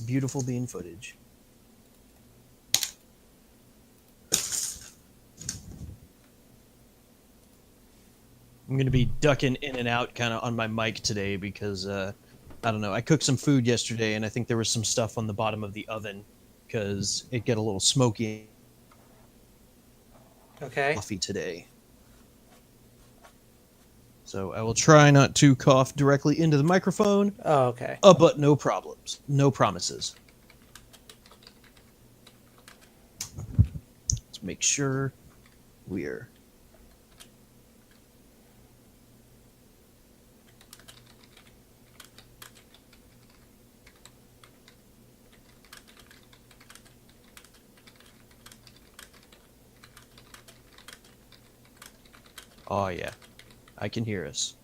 beautiful bean footage. I'm going to be ducking in and out kind of on my mic today because, I don't know, I cooked some food yesterday and I think there was some stuff on the bottom of the oven because it get a little smoky Okay. coffee today. So I will try not to cough directly into the microphone. Oh, okay. But no problems. No promises. Let's make sure we're... Oh, yeah. I can hear us.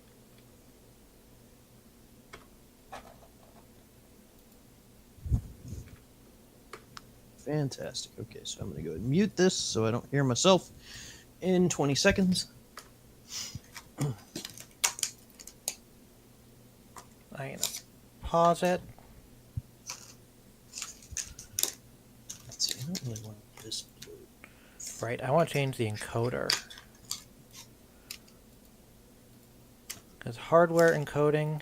Fantastic. Okay, so I'm going to go ahead and mute this so I don't hear myself in 20 seconds. I'm going to pause it. Let's see, I don't really want this blue. Right, I want to change the encoder. Because hardware encoding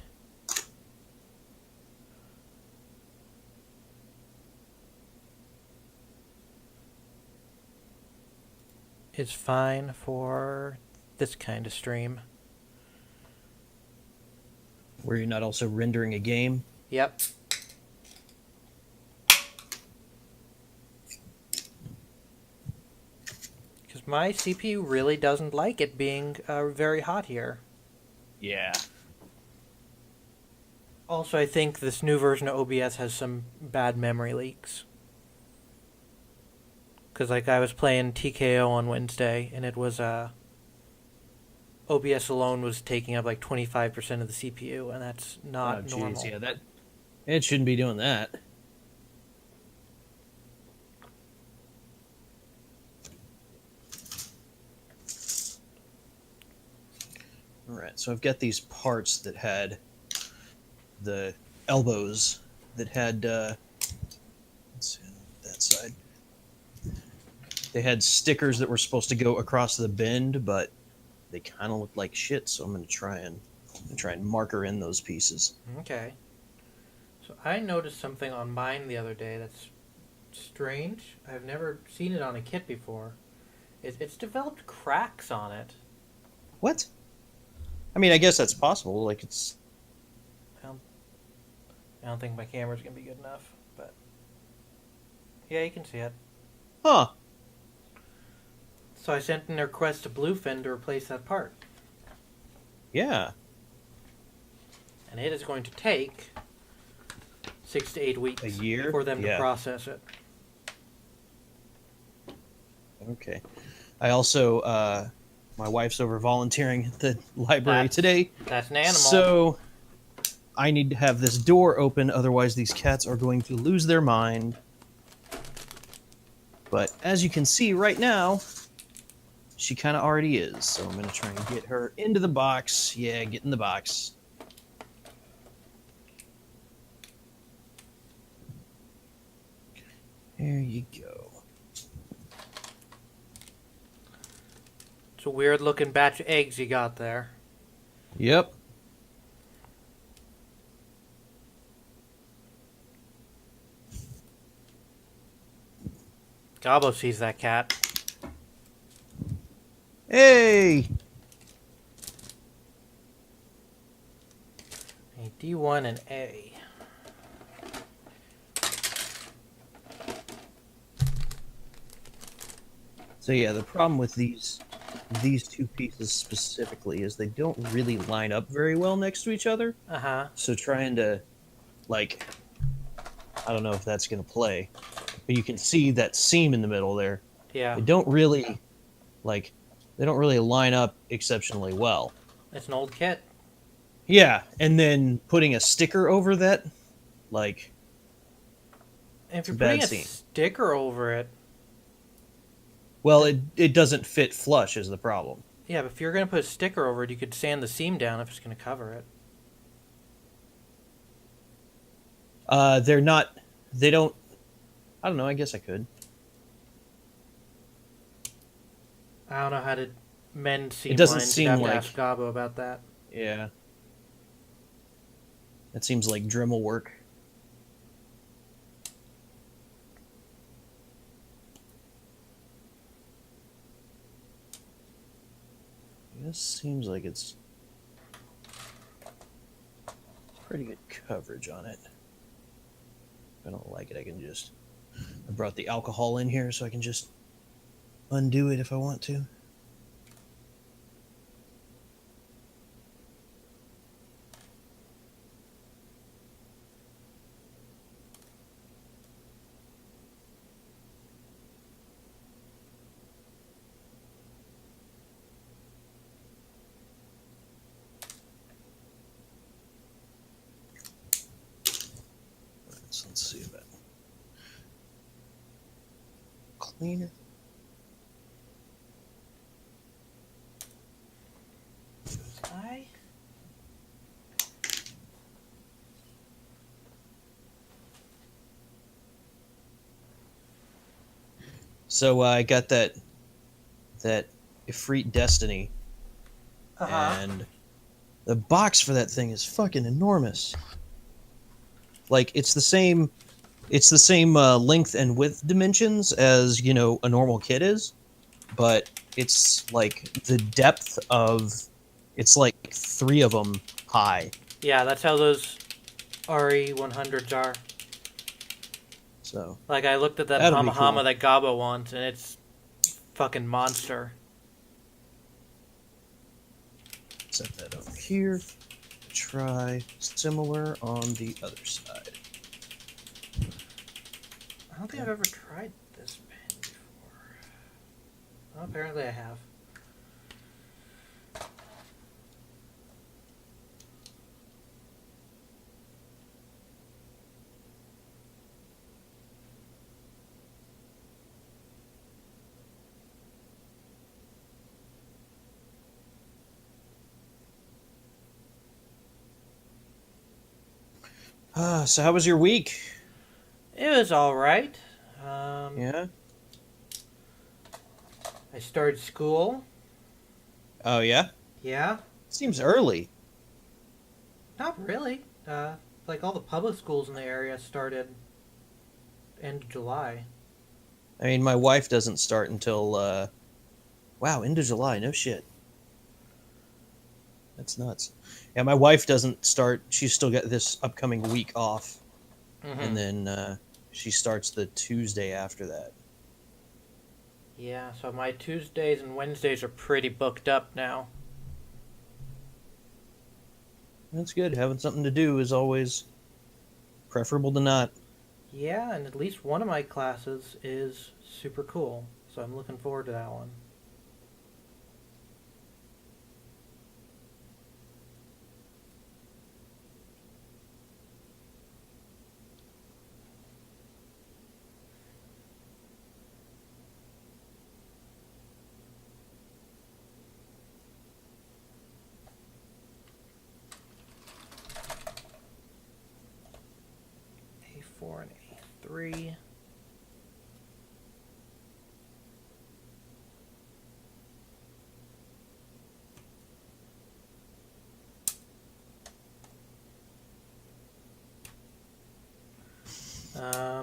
is fine for this kind of stream. Where you're not also rendering a game. Yep. Because my CPU really doesn't like it being very hot here. Yeah. Also, I think this new version of OBS has some bad memory leaks. Because, like, I was playing TKO on Wednesday, and it was, OBS alone was taking up, like, 25% of the CPU, and that's not normal. Yeah, it shouldn't be doing that. Alright, so I've got these parts that had the elbows that had, let's see, that side. They had stickers that were supposed to go across the bend, but they kind of looked like shit, so I'm going to try and marker in those pieces. Okay. So I noticed something on mine the other day that's strange. I've never seen it on a kit before. It's developed cracks on it. What? I mean, I guess that's possible. Like, it's... I don't think my camera's going to be good enough, but... Yeah, you can see it. Huh. So I sent in a request to Bluefin to replace that part. Yeah. And it is going to take 6 to 8 weeks A year? for them to Yeah. process it. Okay. I also, my wife's over volunteering at the library today. That's an animal. So I need to have this door open, otherwise these cats are going to lose their mind. But as you can see right now, she kind of already is. So I'm going to try and get her into the box. Yeah, get in the box. There you go. It's a weird looking batch of eggs you got there. Yep. Gobbo sees that cat. Hey! A D1 and A. So yeah, the problem with these two pieces specifically is they don't really line up very well next to each other. Uh-huh. So trying to, like, I don't know if that's going to play, but you can see that seam in the middle there. Yeah. They don't really line up exceptionally well. It's an old kit. Yeah, and then putting a sticker over that, like, And if you're bad putting a seam. sticker over it... Well, it doesn't fit flush is the problem. Yeah, but if you're going to put a sticker over it, you could sand the seam down if it's going to cover it. They're not They don't. I don't know. I guess I could. I don't know how to mend It seam doesn't lines. You'd seem have to like. ask Gabo about that. Yeah. That seems like Dremel work. This seems like it's pretty good coverage on it. If I don't like it, I can just... I brought the alcohol in here so I can just undo it if I want to. Let's see about cleaner. I So I got that Ifrit Destiny, and the box for that thing is fucking enormous. Like it's the same length and width dimensions as a normal kit is, but it's like the depth of it's like 3 of them high. Yeah, that's how those RE100s are. So Like, I looked at that that'll be Hama Hama cool. that Gabo wants, and it's fucking monster. Set that over here. Try similar on the other side. I don't think I've ever tried this pen before. Well, apparently I have. So how was your week? It was alright. Yeah. I started school. Oh yeah. Yeah. Seems early. Not really. Like all the public schools in the area started end of July. I mean, my wife doesn't start until end of July. No shit. That's nuts. Yeah, my wife doesn't start. She's still got this upcoming week off, and then she starts the Tuesday after that. Yeah, so my Tuesdays and Wednesdays are pretty booked up now. That's good. Having something to do is always preferable to not. Yeah, and at least one of my classes is super cool, so I'm looking forward to that one. A4 and A3.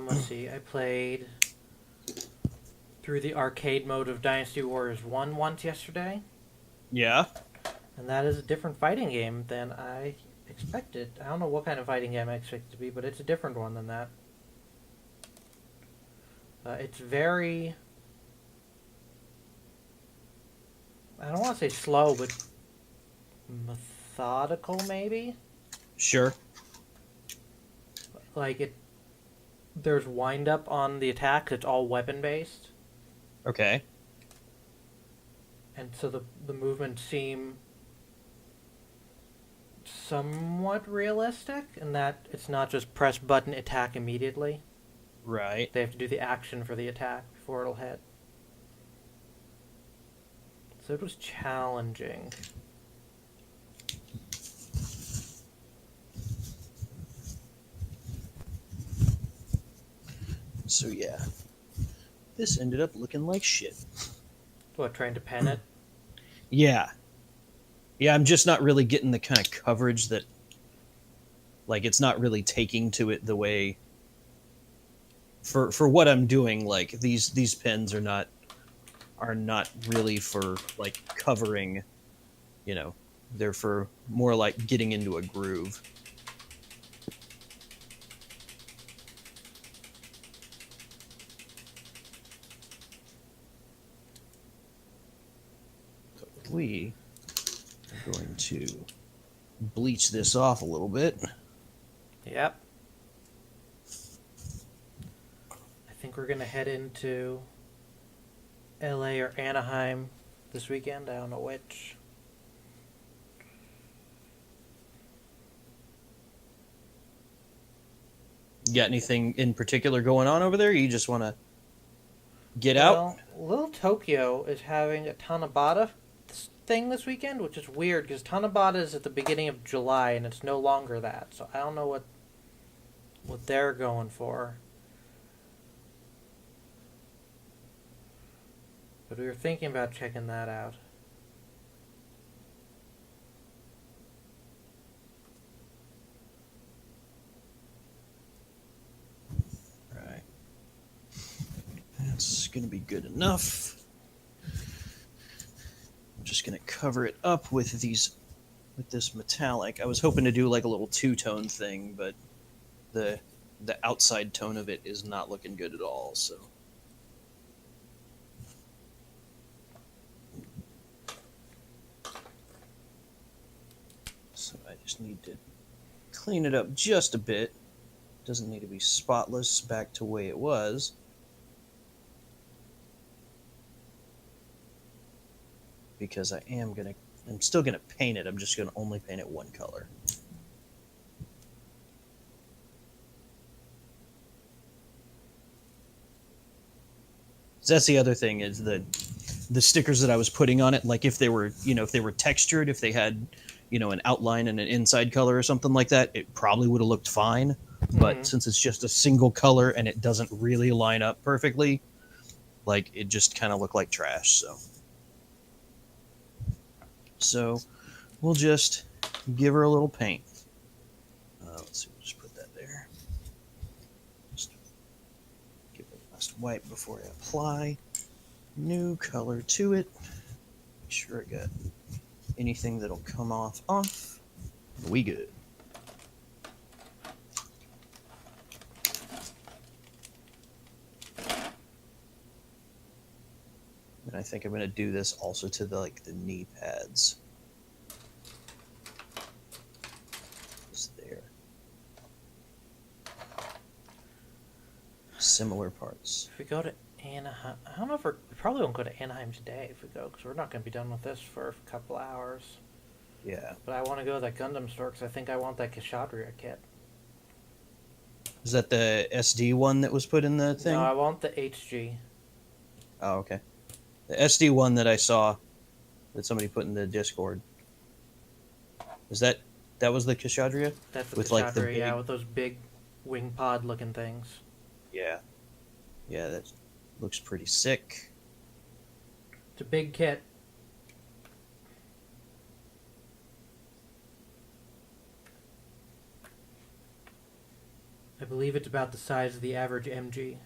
Let's see. I played through the arcade mode of Dynasty Warriors 1 once yesterday, Yeah. and that is a different fighting game than I expected. I don't know what kind of fighting game I expected it to be, but it's a different one than that. It's very... I don't want to say slow, but methodical, maybe? Sure. Like, there's wind-up on the attack. It's all weapon-based. Okay. And so the movements seem somewhat realistic in that it's not just press button, attack immediately. Right. They have to do the action for the attack before it'll hit. So it was challenging. So yeah, this ended up looking like shit. What, trying to pen it? Yeah. Yeah, I'm just not really getting the kind of coverage that, like, it's not really taking to it the way for what I'm doing. Like these pens are not really for like covering, you know. They're for more like getting into a groove. So we are going to bleach this off a little bit. Yep. I think we're going to head into LA or Anaheim this weekend. I don't know which. You got anything in particular going on over there? You just want to get out? Well, Little Tokyo is having a Tanabata thing this weekend, which is weird because Tanabata is at the beginning of July and it's no longer that. So I don't know what they're going for. But we were thinking about checking that out. Right. That's going to be good enough. I'm just going to cover it up with this metallic. I was hoping to do like a little two-tone thing, but the outside tone of it is not looking good at all, so I just need to clean it up just a bit. Doesn't need to be spotless back to the way it was. Because I'm still gonna paint it. I'm just gonna only paint it one color. So that's the other thing is the stickers that I was putting on it, like if they were textured, if they had, an outline and an inside color or something like that, it probably would have looked fine. But since it's just a single color and it doesn't really line up perfectly, like it just kind of looked like trash. So we'll just give her a little paint. Let's see, we'll just put that there. Just give it a last wipe before I apply new color to it. Make sure I got anything that'll come off. We good. And I think I'm going to do this also to the knee pads. Just there. Similar parts. If we go to Anaheim, I don't know if we probably won't go to Anaheim today if we go because we're not going to be done with this for a couple hours. Yeah. But I want to go to that Gundam store because I think I want that Kashadria kit. Is that the SD one that was put in the thing? No, I want the HG. Oh, okay. The SD one that I saw that somebody put in the Discord. Is that was the Kashadria? That's the with Kashadria, like the big... with those big wing pod looking things. Yeah. Yeah, that looks pretty sick. It's a big kit. I believe it's about the size of the average MG.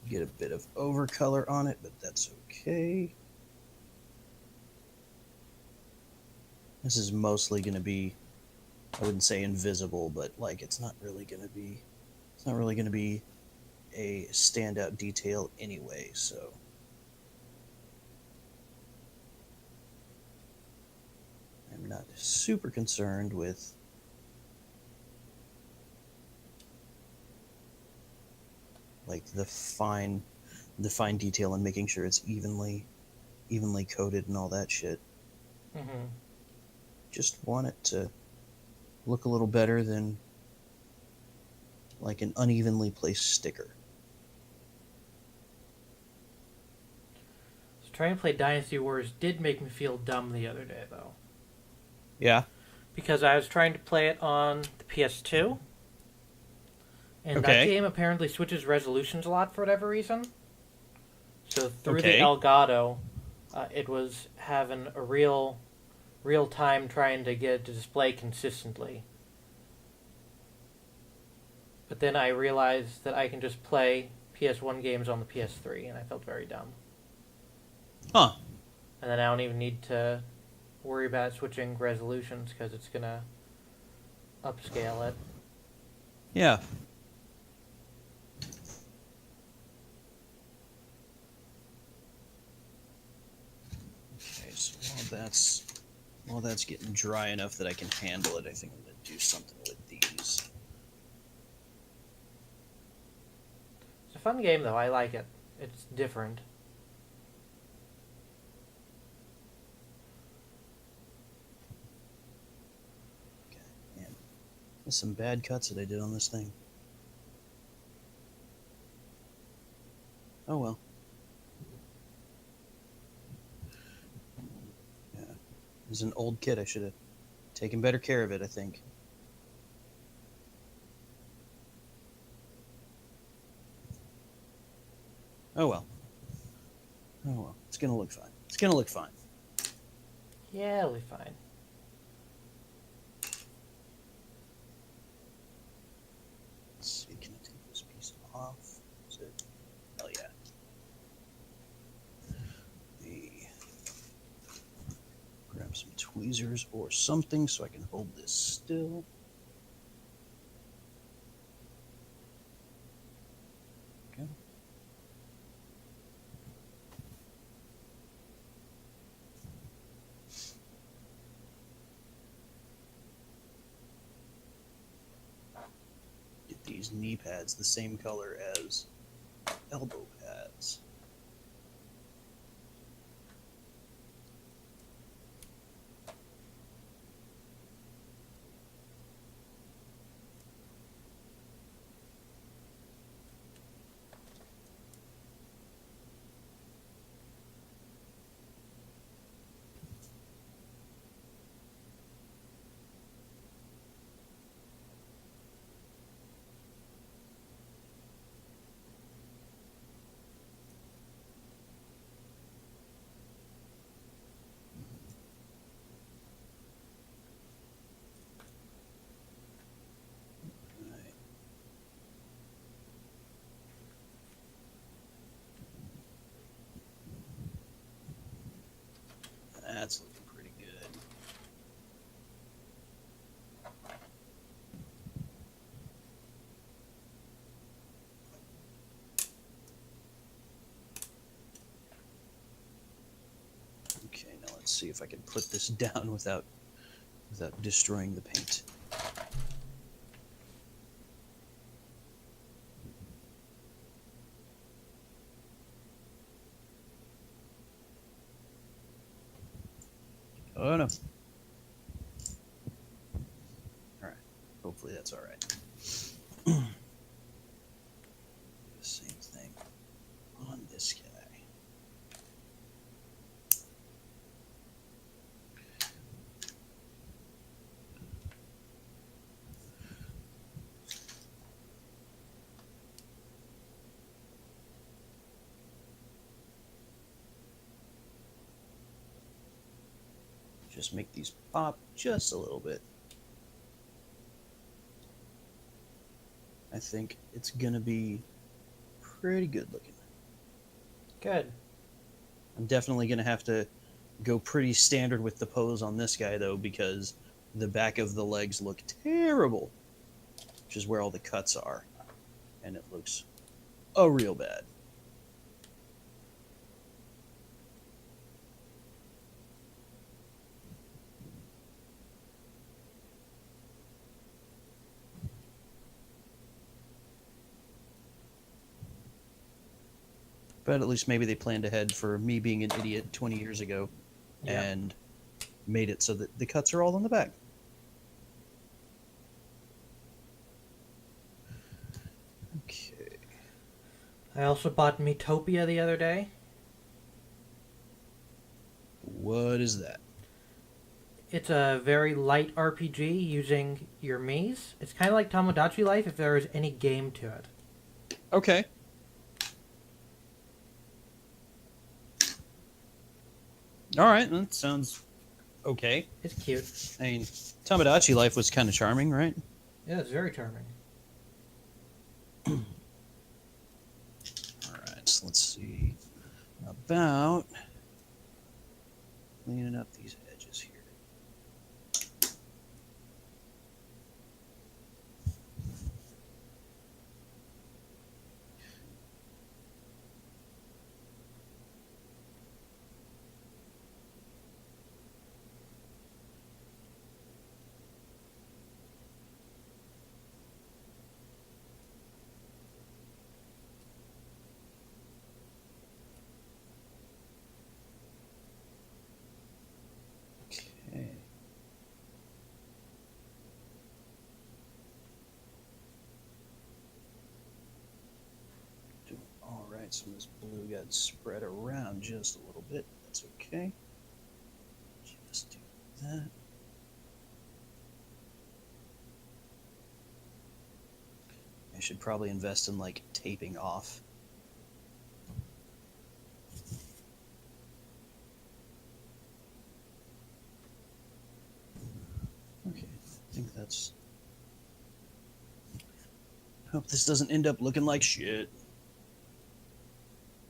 Get a bit of overcolor on it, but that's okay. This is mostly going to be, I wouldn't say invisible, but like it's not really going to be a standout detail anyway, so I'm not super concerned with like the fine detail and making sure it's evenly coated and all that shit. Mm-hmm. Just want it to look a little better than like an unevenly placed sticker. So trying to play Dynasty Wars did make me feel dumb the other day, though. Yeah. Because I was trying to play it on the PS2, and that Okay. game apparently switches resolutions a lot for whatever reason. So through the Okay. Elgato, it was having a real time trying to get it to display consistently. But then I realized that I can just play PS1 games on the PS3, and I felt very dumb. Huh. And then I don't even need to worry about switching resolutions because it's going to upscale it. Yeah. Okay, so while that's getting dry enough that I can handle it, I think I'm going to do something with these. It's a fun game, though. I like it. It's different. Okay, man. There's some bad cuts that I did on this thing. Oh well. Yeah. It was an old kit. I should have taken better care of it, I think. Oh well. Oh well. It's gonna look fine. It's gonna look fine. Yeah, it'll be fine. Let's see, can I take this piece off? Is it? Oh yeah. Grab some tweezers or something so I can hold this still. Okay. Get these knee pads the same color as elbow pads. Right. That's looking pretty good. Okay, now let's see if I can put this down without destroying the paint. Oh no. Alright. Hopefully that's alright. The same thing on this guy. Just make these pop just a little bit. I think it's gonna be pretty good looking. Good. I'm definitely gonna have to go pretty standard with the pose on this guy though, because the back of the legs look terrible, which is where all the cuts are, and it looks real bad. But at least maybe they planned ahead for me being an idiot 20 years ago and made it so that the cuts are all on the back. I also bought Metopia the other day. What is that? It's a very light RPG using your Miis. It's kind of like Tomodachi Life if there was any game to it. Okay. All right, that sounds okay. It's cute. I mean, Tomodachi Life was kind of charming, right? Yeah, it's very charming. All right, so let's see about cleaning up these edges here. Okay. Doing all right. Some of this blue got spread around just a little bit. That's okay. Just do that. I should probably invest in like taping off. Okay, I think that's. Hope this doesn't end up looking like shit.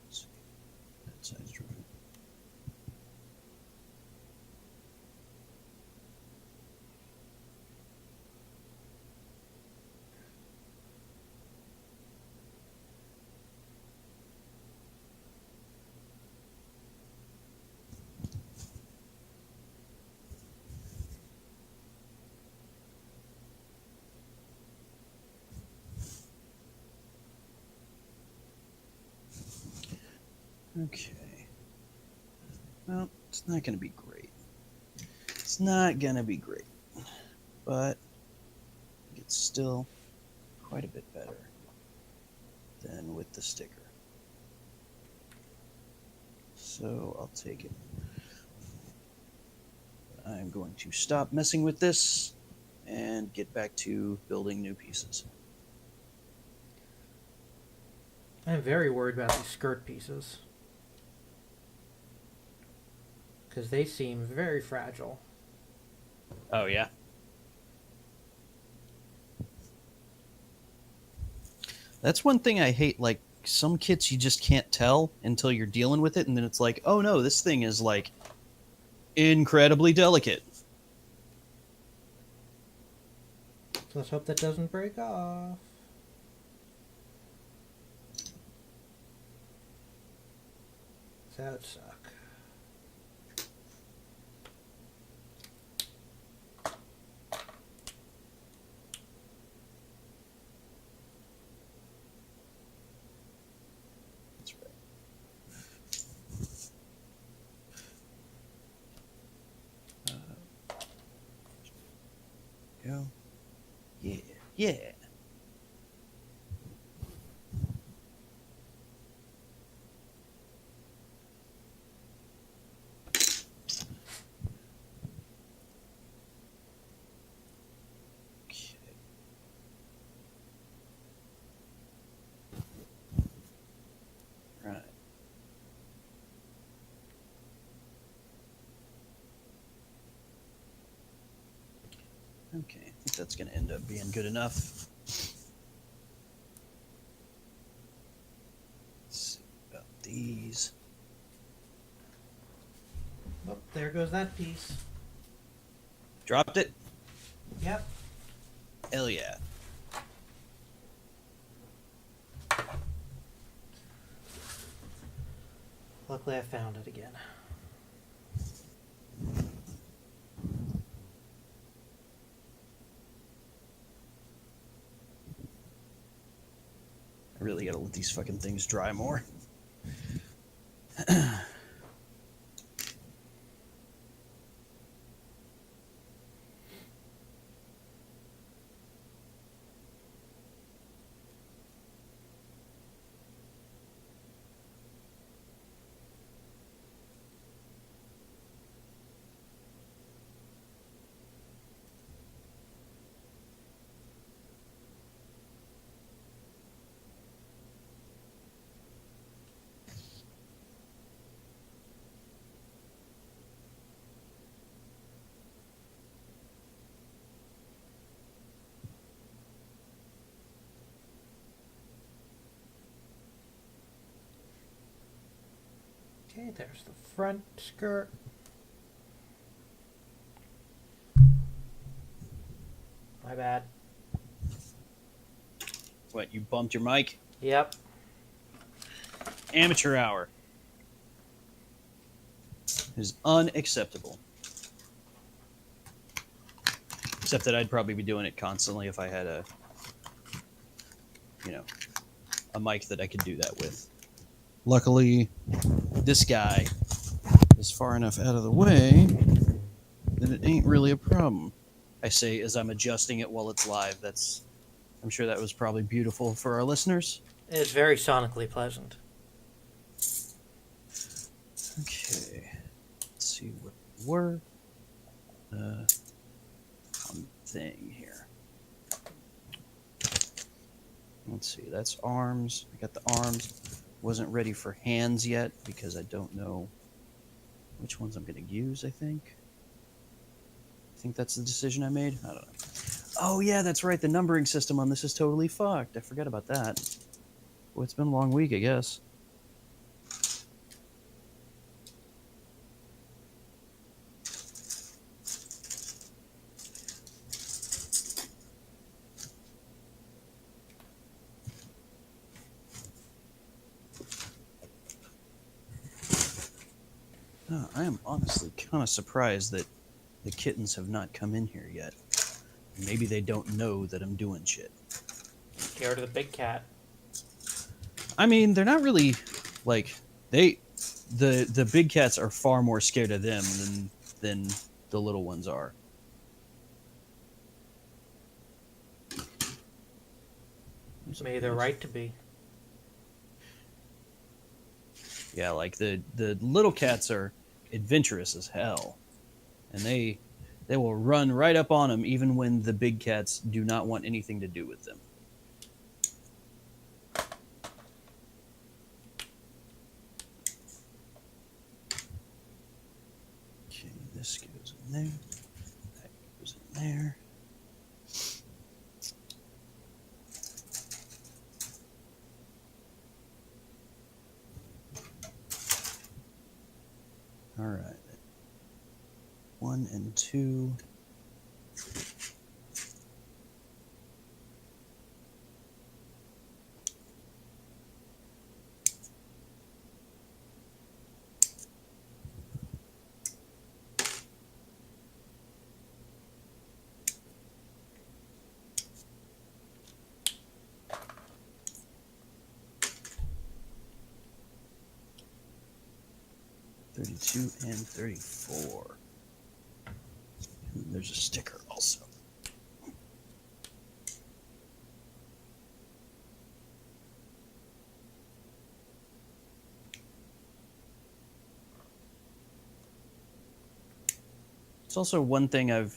Let's see. That side's dry. Okay. Well, it's not going to be great. It's not going to be great. But it's still quite a bit better than with the sticker. So I'll take it. I'm going to stop messing with this and get back to building new pieces. I'm very worried about these skirt pieces. Because they seem very fragile. Oh, yeah? That's one thing I hate. Like, some kits you just can't tell until you're dealing with it, and then it's like, oh no, this thing is, like, incredibly delicate. So let's hope that doesn't break off. That would suck. That's right. Go. Yeah. Yeah. Okay. Right. Okay, I think that's going to end up being good enough. Let's see about these. Oh, there goes that piece. Dropped it? Yep. Hell yeah. Luckily I found it again. I really gotta let these fucking things dry more. Okay, there's the front skirt. My bad. What, you bumped your mic? Yep. Amateur hour. It is unacceptable. Except that I'd probably be doing it constantly if I had a mic that I could do that with. Luckily, this guy is far enough out of the way that it ain't really a problem. I say as I'm adjusting it while it's live. I'm sure that was probably beautiful for our listeners. It's very sonically pleasant. Okay. Let's see what we were. One thing here. Let's see. That's arms. I got the arms. Wasn't ready for hands yet because I don't know which ones I'm going to use, I think. I think that's the decision I made. I don't know. Oh, yeah, that's right. The numbering system on this is totally fucked. I forgot about that. Well, it's been a long week, I guess. Oh, I am honestly kind of surprised that the kittens have not come in here yet. Maybe they don't know that I'm doing shit. Scared of the big cat. I mean, they're not really like the big cats are far more scared of them than the little ones are. May they're right to be. Yeah, like the little cats are adventurous as hell, and they will run right up on them even when the big cats do not want anything to do with them. Okay, this goes in there. That goes in there. All right. 1 and 2. $32 and $34. There's a sticker also. It's also one thing I've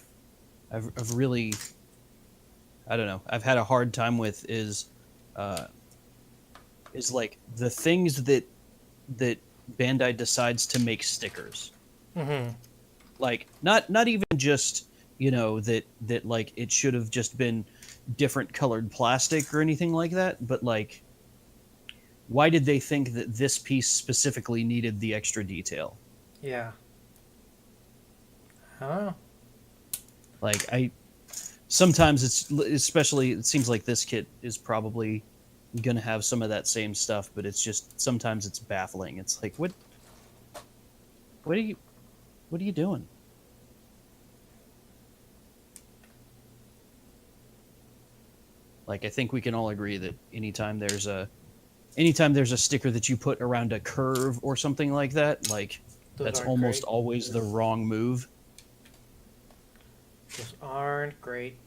really, I don't know, I've had a hard time with is like the things that Bandai decides to make stickers. Mm-hmm. Like not even just that like it should have just been different colored plastic or anything like that, but like why did they think that this piece specifically needed the extra detail? Yeah. I don't know. Like sometimes it's especially it seems like this kit is probably gonna have some of that same stuff, but it's just sometimes it's baffling. It's like what are you doing? Like I think we can all agree that anytime there's a sticker that you put around a curve or something like that, like that's almost always the wrong move. Those aren't great.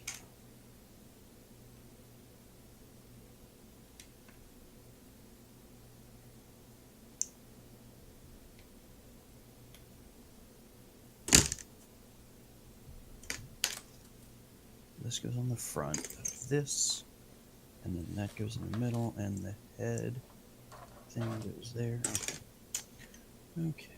This goes on the front of this, and then that goes in the middle, and the head thing goes there. Okay. Okay.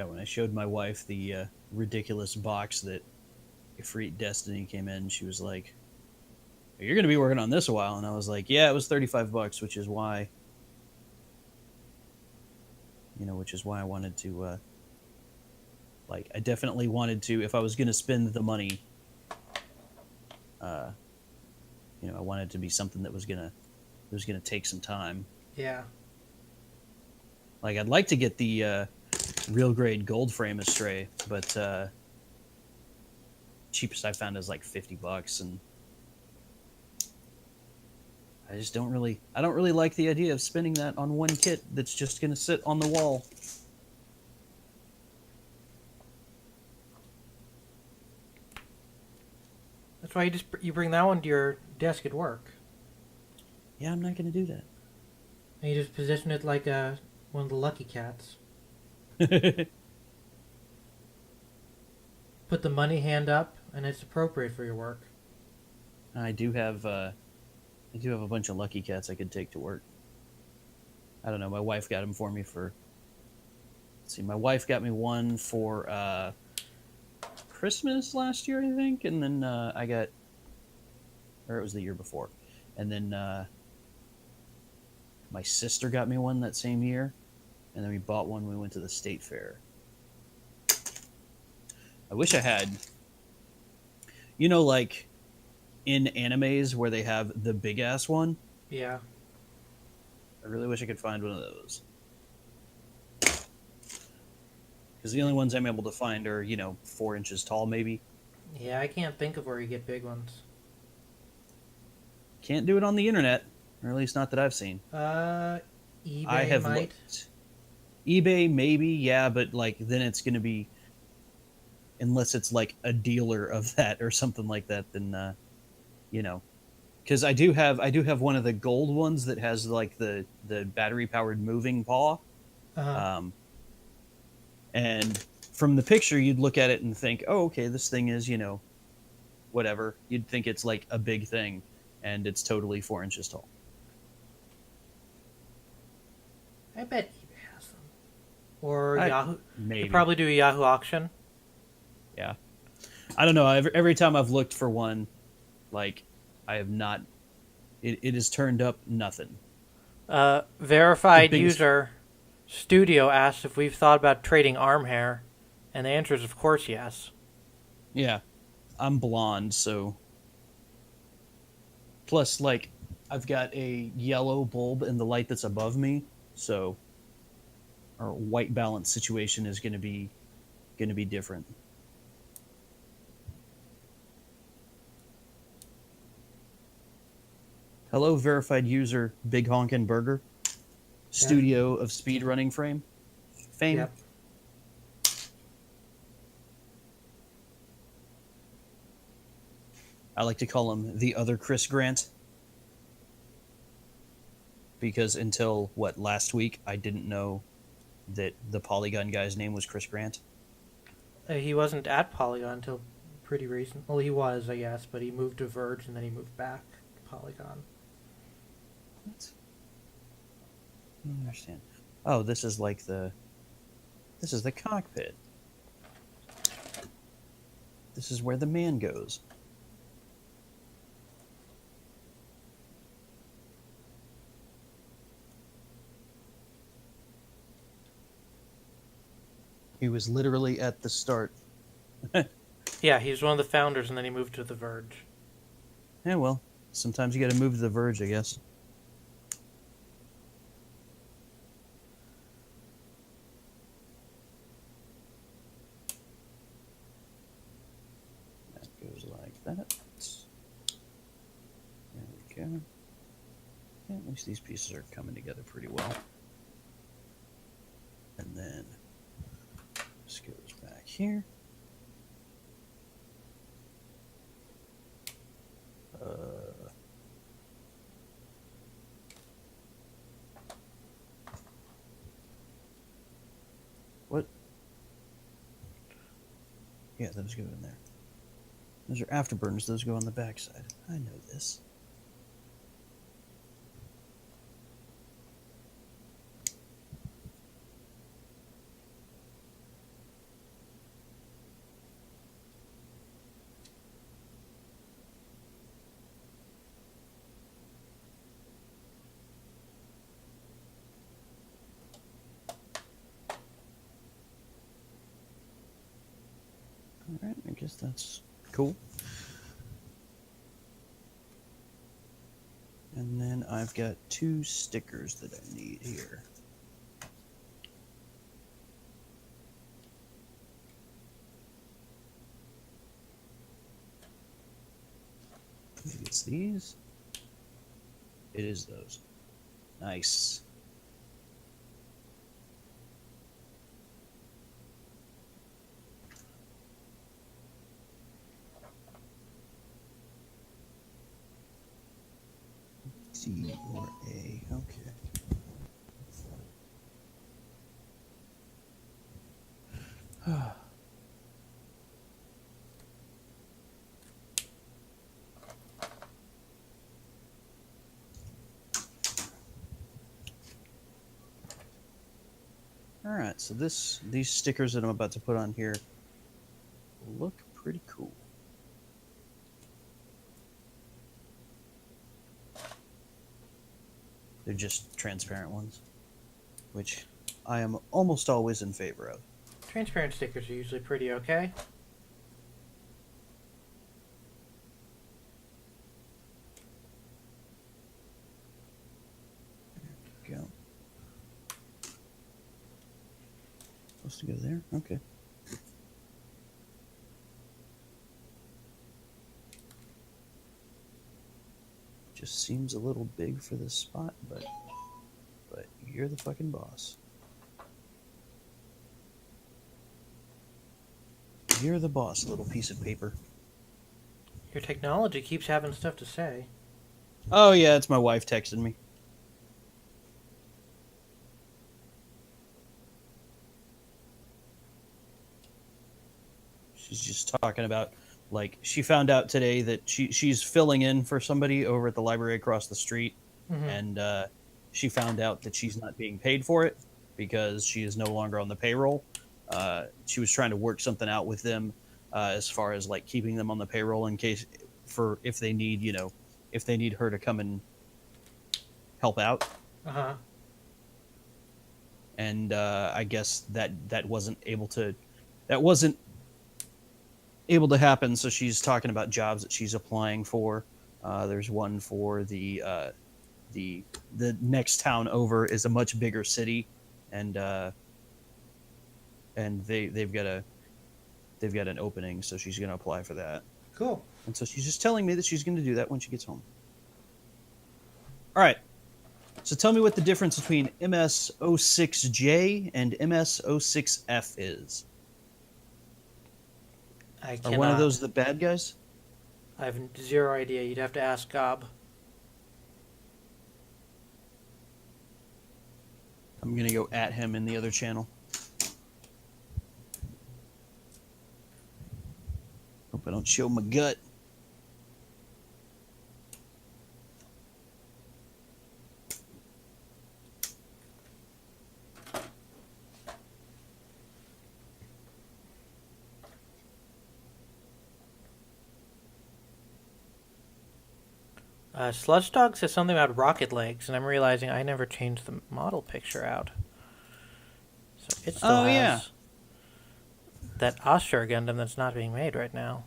Yeah, when I showed my wife the ridiculous box that Ifrit Destiny came in, she was like, "You're going to be working on this a while," and I was like, "Yeah, it was $35, which is why, which is why I wanted to, I definitely wanted to, if I was going to spend the money, uh, I wanted it to be something that was gonna take some time. Yeah. Like, I'd like to get the real grade gold frame Astray, but cheapest I found is like $50, and I don't really like the idea of spending that on one kit that's just gonna sit on the wall. That's why you bring that one to your desk at work. Yeah, I'm not gonna do that. And you just position it like one of the lucky cats. Put the money hand up, and it's appropriate for your work. I do have a bunch of lucky cats I could take to work. I don't know. My wife got them for me for. Let's see. My wife got me one for Christmas last year, I think, and then I got, or it was the year before, and then my sister got me one that same year, and then we bought one when we went to the state fair. I wish I had, like in animes where they have the big ass one. Yeah. I really wish I could find one of those. Because the only ones I'm able to find are, 4 inches tall, maybe. Yeah, I can't think of where you get big ones. Can't do it on the internet, or at least not that I've seen. eBay I have might. looked. eBay, maybe, yeah, but then it's going to be, unless it's like a dealer of that or something like that, then, because I do have one of the gold ones that has like the battery powered moving paw. Uh-huh. And from the picture, you'd look at it and think, oh, okay, this thing is, whatever. You'd think it's like a big thing, and it's totally 4 inches tall. I bet eBay has them. Or Yahoo. Maybe. They probably do a Yahoo auction. Yeah. I don't know. Every time I've looked for one, I have not. It has turned up nothing. Verified user Studio asked if we've thought about trading arm hair, and the answer is of course yes. Yeah, I'm blonde, so. Plus, I've got a yellow bulb in the light that's above me, so our white balance situation is going to be different. Hello, verified user Big Honkin' Burger. Studio of speedrunning fame. Yep. I like to call him the other Chris Grant. Because until, last week, I didn't know that the Polygon guy's name was Chris Grant. He wasn't at Polygon until pretty recent. Well, he was, I guess, but he moved to Verge and then he moved back to Polygon. What? I don't understand. Oh, this is this is the cockpit. This is where the man goes. He was literally at the start. Yeah, he's one of the founders and then he moved to The Verge. Yeah, well, sometimes you gotta move to the Verge, I guess. Goes like that. There we go. Yeah, at least these pieces are coming together pretty well. And then this goes back here. What? Yeah, those go in there. Those are afterburners. Those go on the backside. I know this. guess that's cool. And then I've got 2 stickers that I need here. Maybe it's these. It is those. Nice. C or A. Okay. All right, so these stickers that I'm about to put on here look pretty cool. They're just transparent ones, which I am almost always in favor of. Transparent stickers are usually pretty okay. There we go. Supposed to go there? Okay. Just seems a little big for this spot, but you're the fucking boss. You're the boss, little piece of paper. Your technology keeps having stuff to say. Oh yeah, it's my wife texting me. She's just talking about, like, she found out today that she's filling in for somebody over at the library across the street, and she found out that she's not being paid for it because she is no longer on the payroll. She was trying to work something out with them as far as like keeping them on the payroll in case if they need, if they need her to come and help out. And I guess that wasn't able to happen. So she's talking about jobs that she's applying for. There's one for the next town over is a much bigger city, and they've got an opening, so she's going to apply for that. Cool. And so she's just telling me that she's going to do that when she gets home. All right. So tell me what the difference between MS-06J and MS-06F is. I cannot. Are one of those the bad guys? I have zero idea. You'd have to ask Gob. I'm going to go at him in the other channel. Hope I don't show my gut. Sludge Dog says something about rocket legs, and I'm realizing I never changed the model picture out. So it still has that Osher Gundam that's not being made right now.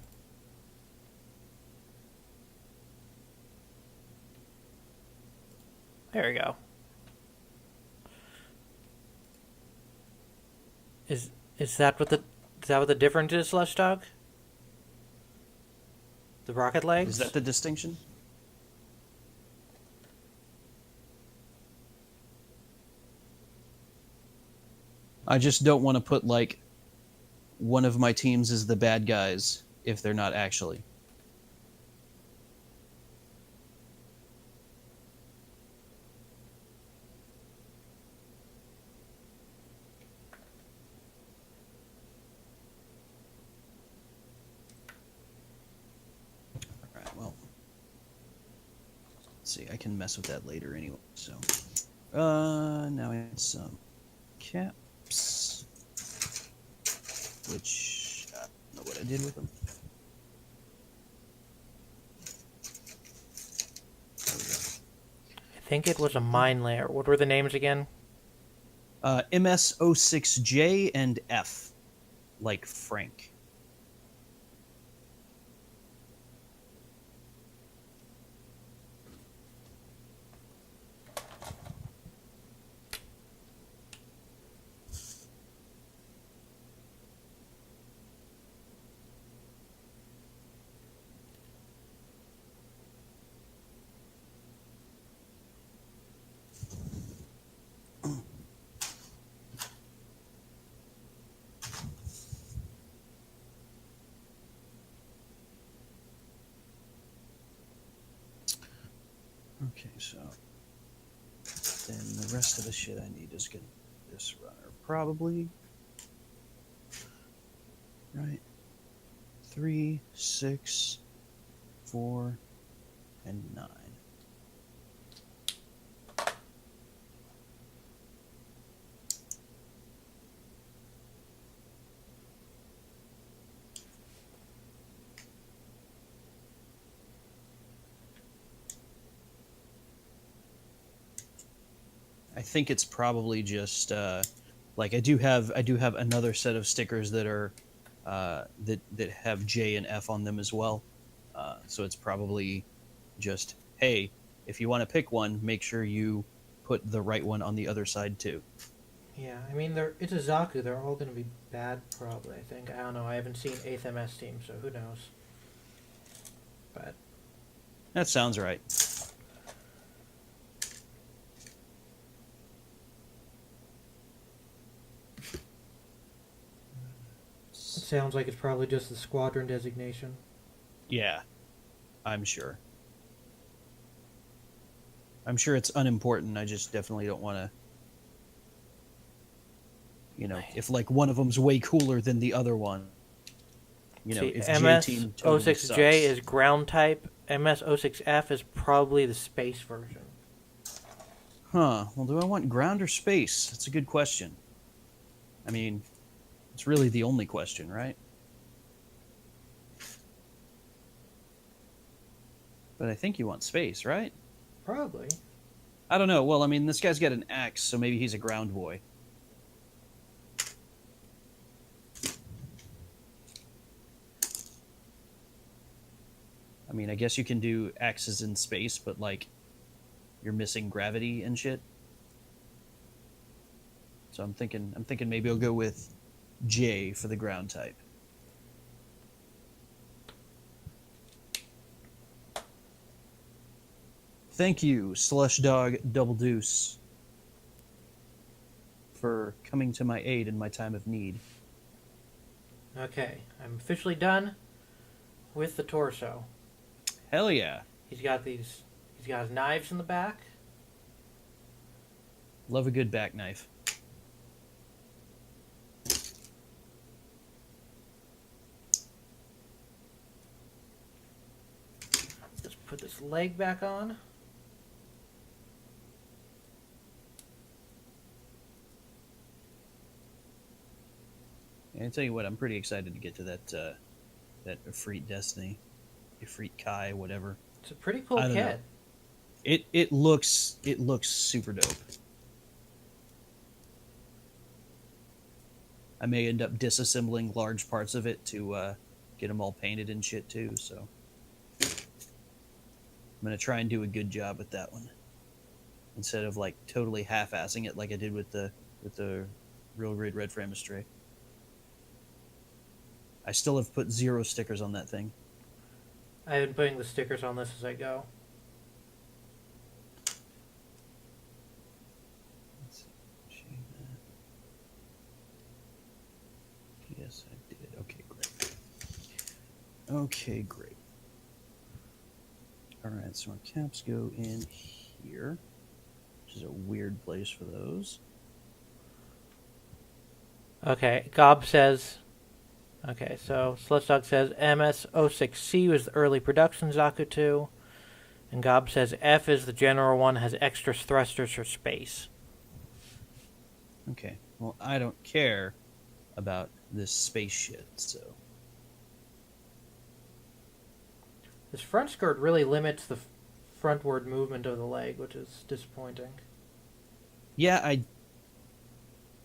There we go. Is that what the difference is, Sludge Dog? The rocket legs? Is that the distinction? I just don't want to put, like, one of my teams as the bad guys if they're not actually. All right, well. Let's see, I can mess with that later anyway, so. Now I have some caps, which I don't know what I did with them. There we go. I think it was a mine layer. What were the names again? MS-06J and F, like Frank. Okay, so then the rest of the shit I need is get this runner probably. Right. 3, 6, 4, and 9. I think it's probably just like I do have another set of stickers that are that have J and F on them as well. So it's probably just, hey, if you want to pick one, make sure you put the right one on the other side too. Yeah, I mean, it's a Zaku. They're all going to be bad, probably, I think. I don't know. I haven't seen 8th MS team, so who knows. But That sounds right. it sounds like it's probably just the squadron designation. Yeah, I'm sure. I'm sure it's unimportant. I just definitely don't want to. You know, if like one of them's way cooler than the other one. You know, See, if MS J Team totally 06J sucks. is ground type. MS 06F is probably the space version. Huh. Well, do I want ground or space? That's a good question. I mean, it's really the only question, right? But I think you want space, right? Probably. I don't know. Well, I mean, this guy's got an axe, so maybe he's a ground boy. I mean, I guess you can do axes in space, but like, you're missing gravity and shit. So I'm thinking maybe I'll go with J for the ground type. Thank you, Slush Dog Double Deuce, for coming to my aid in my time of need. Okay, I'm officially done with the torso. Hell yeah. He's got his knives in the back. Love a good back knife. Let's put this leg back on. And I tell you what, I'm pretty excited to get to that Ifrit Destiny, Ifrit Kai, whatever. It's a pretty cool I don't kit. know. It looks super dope. I may end up disassembling large parts of it to get them all painted and shit too. So I'm gonna try and do a good job with that one, instead of like totally half-assing it like I did with the Real Grid Red Frame Astray. I still have put 0 stickers on that thing. I've been putting the stickers on this as I go. Let's see. Shave that. Yes, I did. Okay, great. Okay, great. All right, so our caps go in here, which is a weird place for those. Okay, Gob says... Okay, so Slutdog says MS-06C was the early production Zaku 2. And Gob says F is the general one, has extra thrusters for space. Okay, well, I don't care about this space shit, so... This front skirt really limits the frontward movement of the leg, which is disappointing. Yeah,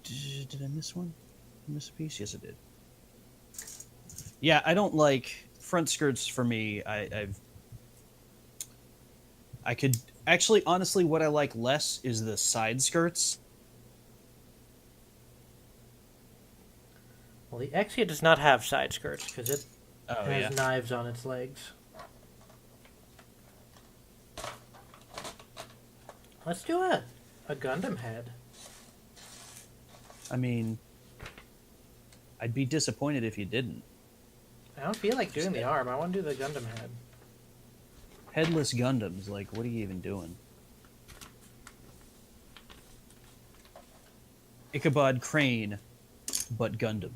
Did I miss one? Did I miss a piece? Yes, I did. Yeah, I don't like front skirts for me. I could actually, honestly, what I like less is the side skirts. Well, the Exia does not have side skirts because it has Yeah. knives on its legs. Let's do a Gundam head. I mean, I'd be disappointed if you didn't. I don't feel like doing the arm. I want to do the Gundam head. Headless Gundams, like, what are you even doing? Ichabod Crane, but Gundam.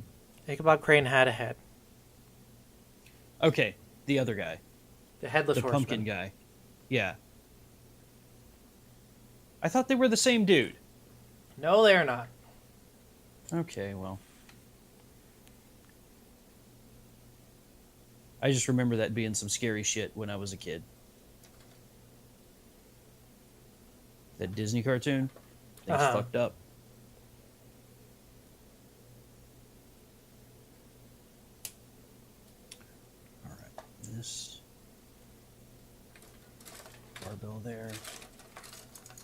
Ichabod Crane had a head. Okay, the other guy. The headless The horseman. pumpkin guy. Yeah. I thought they were the same dude. No, they are not. Okay, well. I just remember that being some scary shit when I was a kid. That Disney cartoon? Things fucked up. Alright, this barbell there.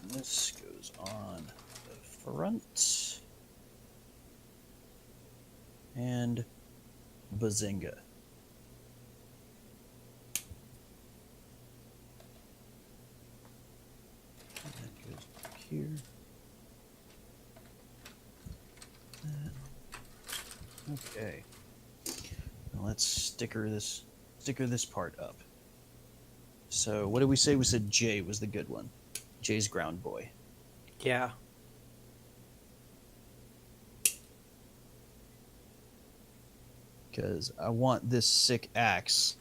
And this goes on the front. And bazinga. And that goes back here. Okay. Now let's sticker this part up. So what did we say? We said J was the good one. J's ground boy. Yeah. Because I want this sick axe,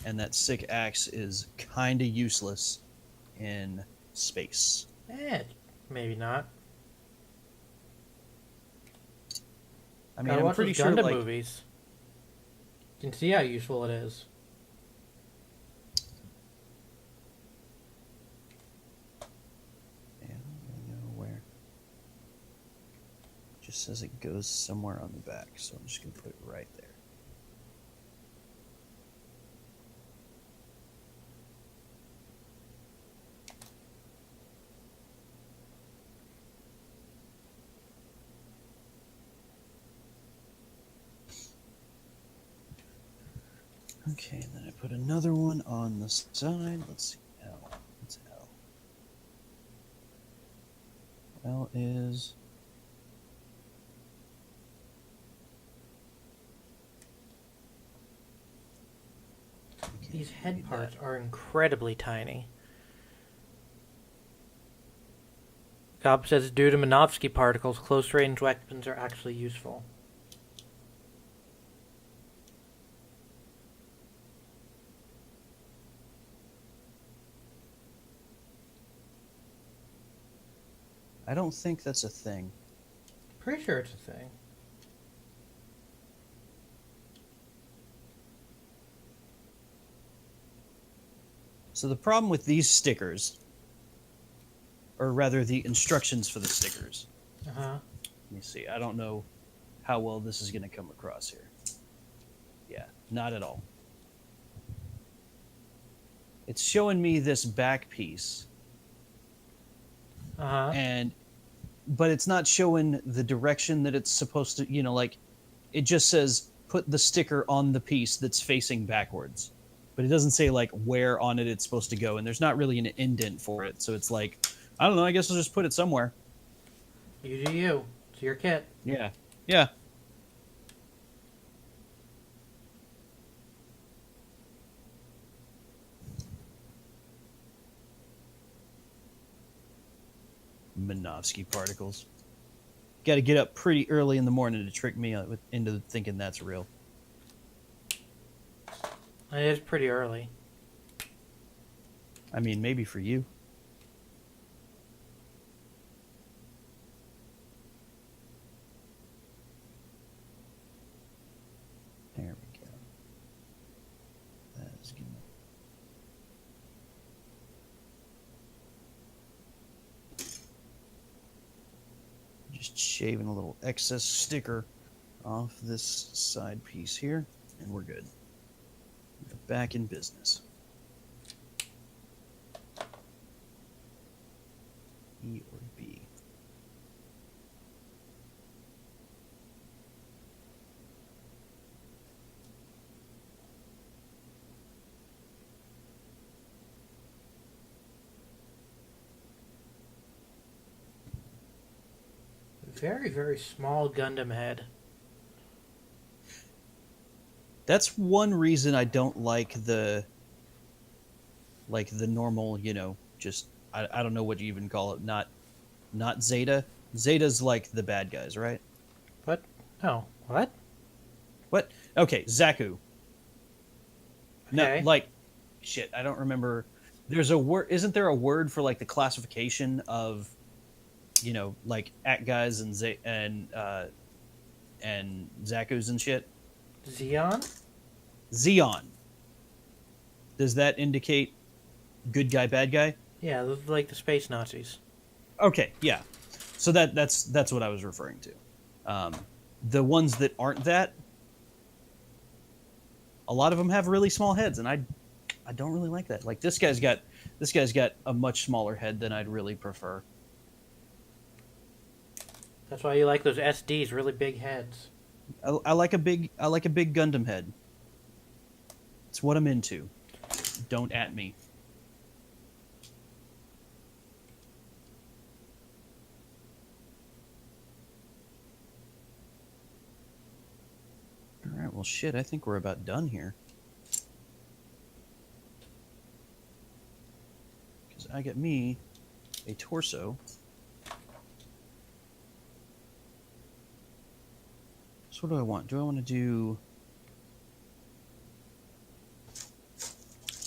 and that sick axe is kind of useless in space. Maybe not. I mean, Gotta I'm watch pretty those sure, Gundam like, movies. You can see how useful it is. yeah, I don't know where. It just says it goes somewhere on the back, so I'm just gonna put it right there. Okay, and then I put another one on the side. Let's see. L. What's L? L is. These head parts are incredibly tiny. Gob says due to Minovsky particles, close-range weapons are actually useful. I don't think that's a thing. Pretty sure it's a thing. So the problem with these stickers, or rather the instructions for the stickers. Uh-huh. Let me see. I don't know how well this is going to come across here. Yeah, not at all. It's showing me this back piece, Uh-huh. but it's not showing the direction that it's supposed to, like, it just says put the sticker on the piece that's facing backwards. But it doesn't say, like, where on it it's supposed to go, and there's not really an indent for it. So it's like, I don't know, I guess I'll just put it somewhere. You do you. It's your kit. Yeah. Yeah. Minovsky particles. Got to get up pretty early in the morning to trick me into thinking that's real. It is pretty early. I mean, maybe for you. There we go. That is gonna. Just shaving a little excess sticker off this side piece here, and we're good. We're back in business. E or B? Very, very small Gundam head. That's one reason I don't like the like the normal, just I don't know what you even call it. Not Zeta. Zeta's like the bad guys, right? What? Oh, what? What? Okay, Zaku. No, Okay. like shit. I don't remember. There's a word. Isn't there a word for like the classification of, like at guys and Zaku's and shit? Xeon? Xeon. Does that indicate good guy, bad guy? Yeah, those are like the space Nazis. Okay, yeah. So that's what I was referring to. Um, the ones that aren't that, a lot of them have really small heads, and I don't really like that. Like this guy's got a much smaller head than I'd really prefer. That's why you like those SDs, really big heads. I like a big Gundam head. It's what I'm into. Don't at me. All right, well shit, I think we're about done here. Cuz I get me a torso. So what do I want? Do I want to do...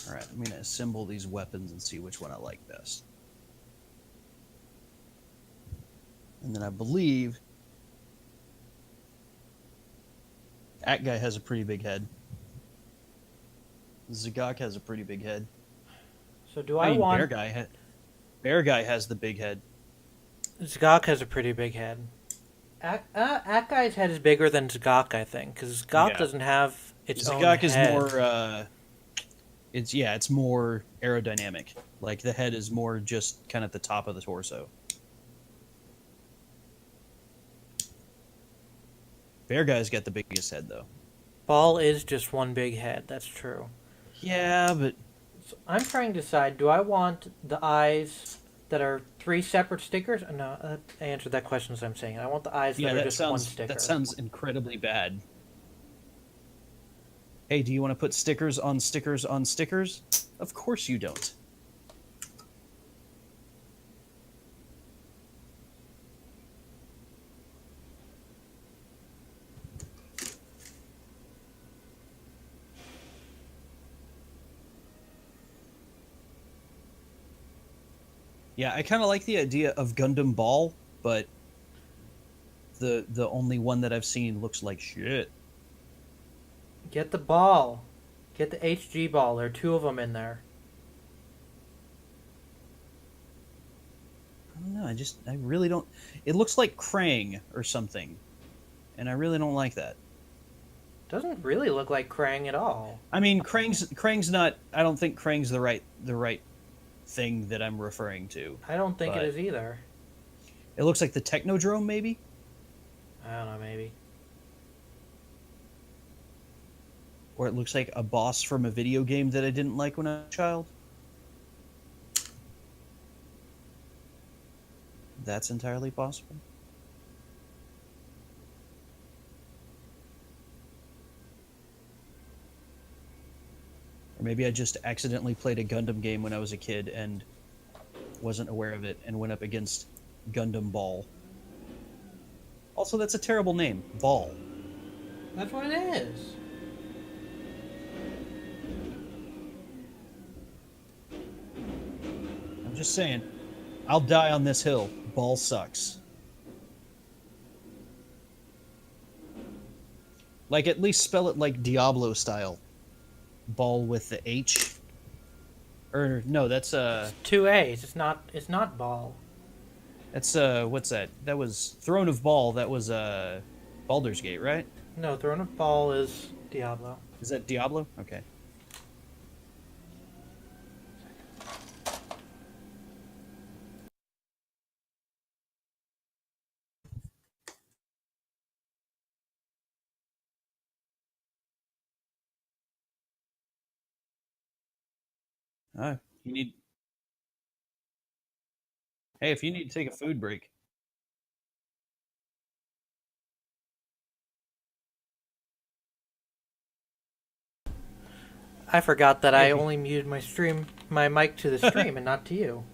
All right, I'm going to assemble these weapons and see which one I like best. And then I believe that guy has a pretty big head. Zagok has a pretty big head. So do I I mean, want... Bear guy has the big head. Zgok has a pretty big head. Akai's head is bigger than Zgok, I think, because Zgok Yeah. doesn't have its own Zagok is head. more... it's more aerodynamic. Like the head is more just kind of at the top of the torso. Bear guy's got the biggest head though. Ball is just one big head, that's true. Yeah, but So I'm trying to decide, do I want the eyes that are 3 separate stickers? No, I answered that question as I'm saying it. I want the eyes that are just one sticker. that sounds incredibly bad. Hey, do you want to put stickers on stickers on stickers? Of course you don't. Yeah, I kind of like the idea of Gundam Ball, but the only one that I've seen looks like shit. Get the ball. Get the HG ball. There are 2 of them in there. I don't know. I really don't. It looks like Krang or something, and I really don't like that. Doesn't really look like Krang at all. I mean, Krang's not. I don't think Krang's the right thing that I'm referring to. I don't think But it is either. it looks like the Technodrome, maybe. I don't know, maybe. Or it looks like a boss from a video game that I didn't like when I was a child. That's entirely possible. Or maybe I just accidentally played a Gundam game when I was a kid and wasn't aware of it and went up against Gundam Ball. Also, that's a terrible name. Ball. That's what it is. I'm just saying. I'll die on this hill. Ball sucks. Like, at least spell it like Diablo style. Ball with the H. Or, no, that's, 2 A's. It's not ball. That's what's that? That was Throne of Ball. That was Baldur's Gate, right? No, Throne of Ball is Diablo. Is that Diablo? Okay. You need. Hey, if you need to take a food break. I forgot that I Maybe. only muted my mic to the stream and not to you.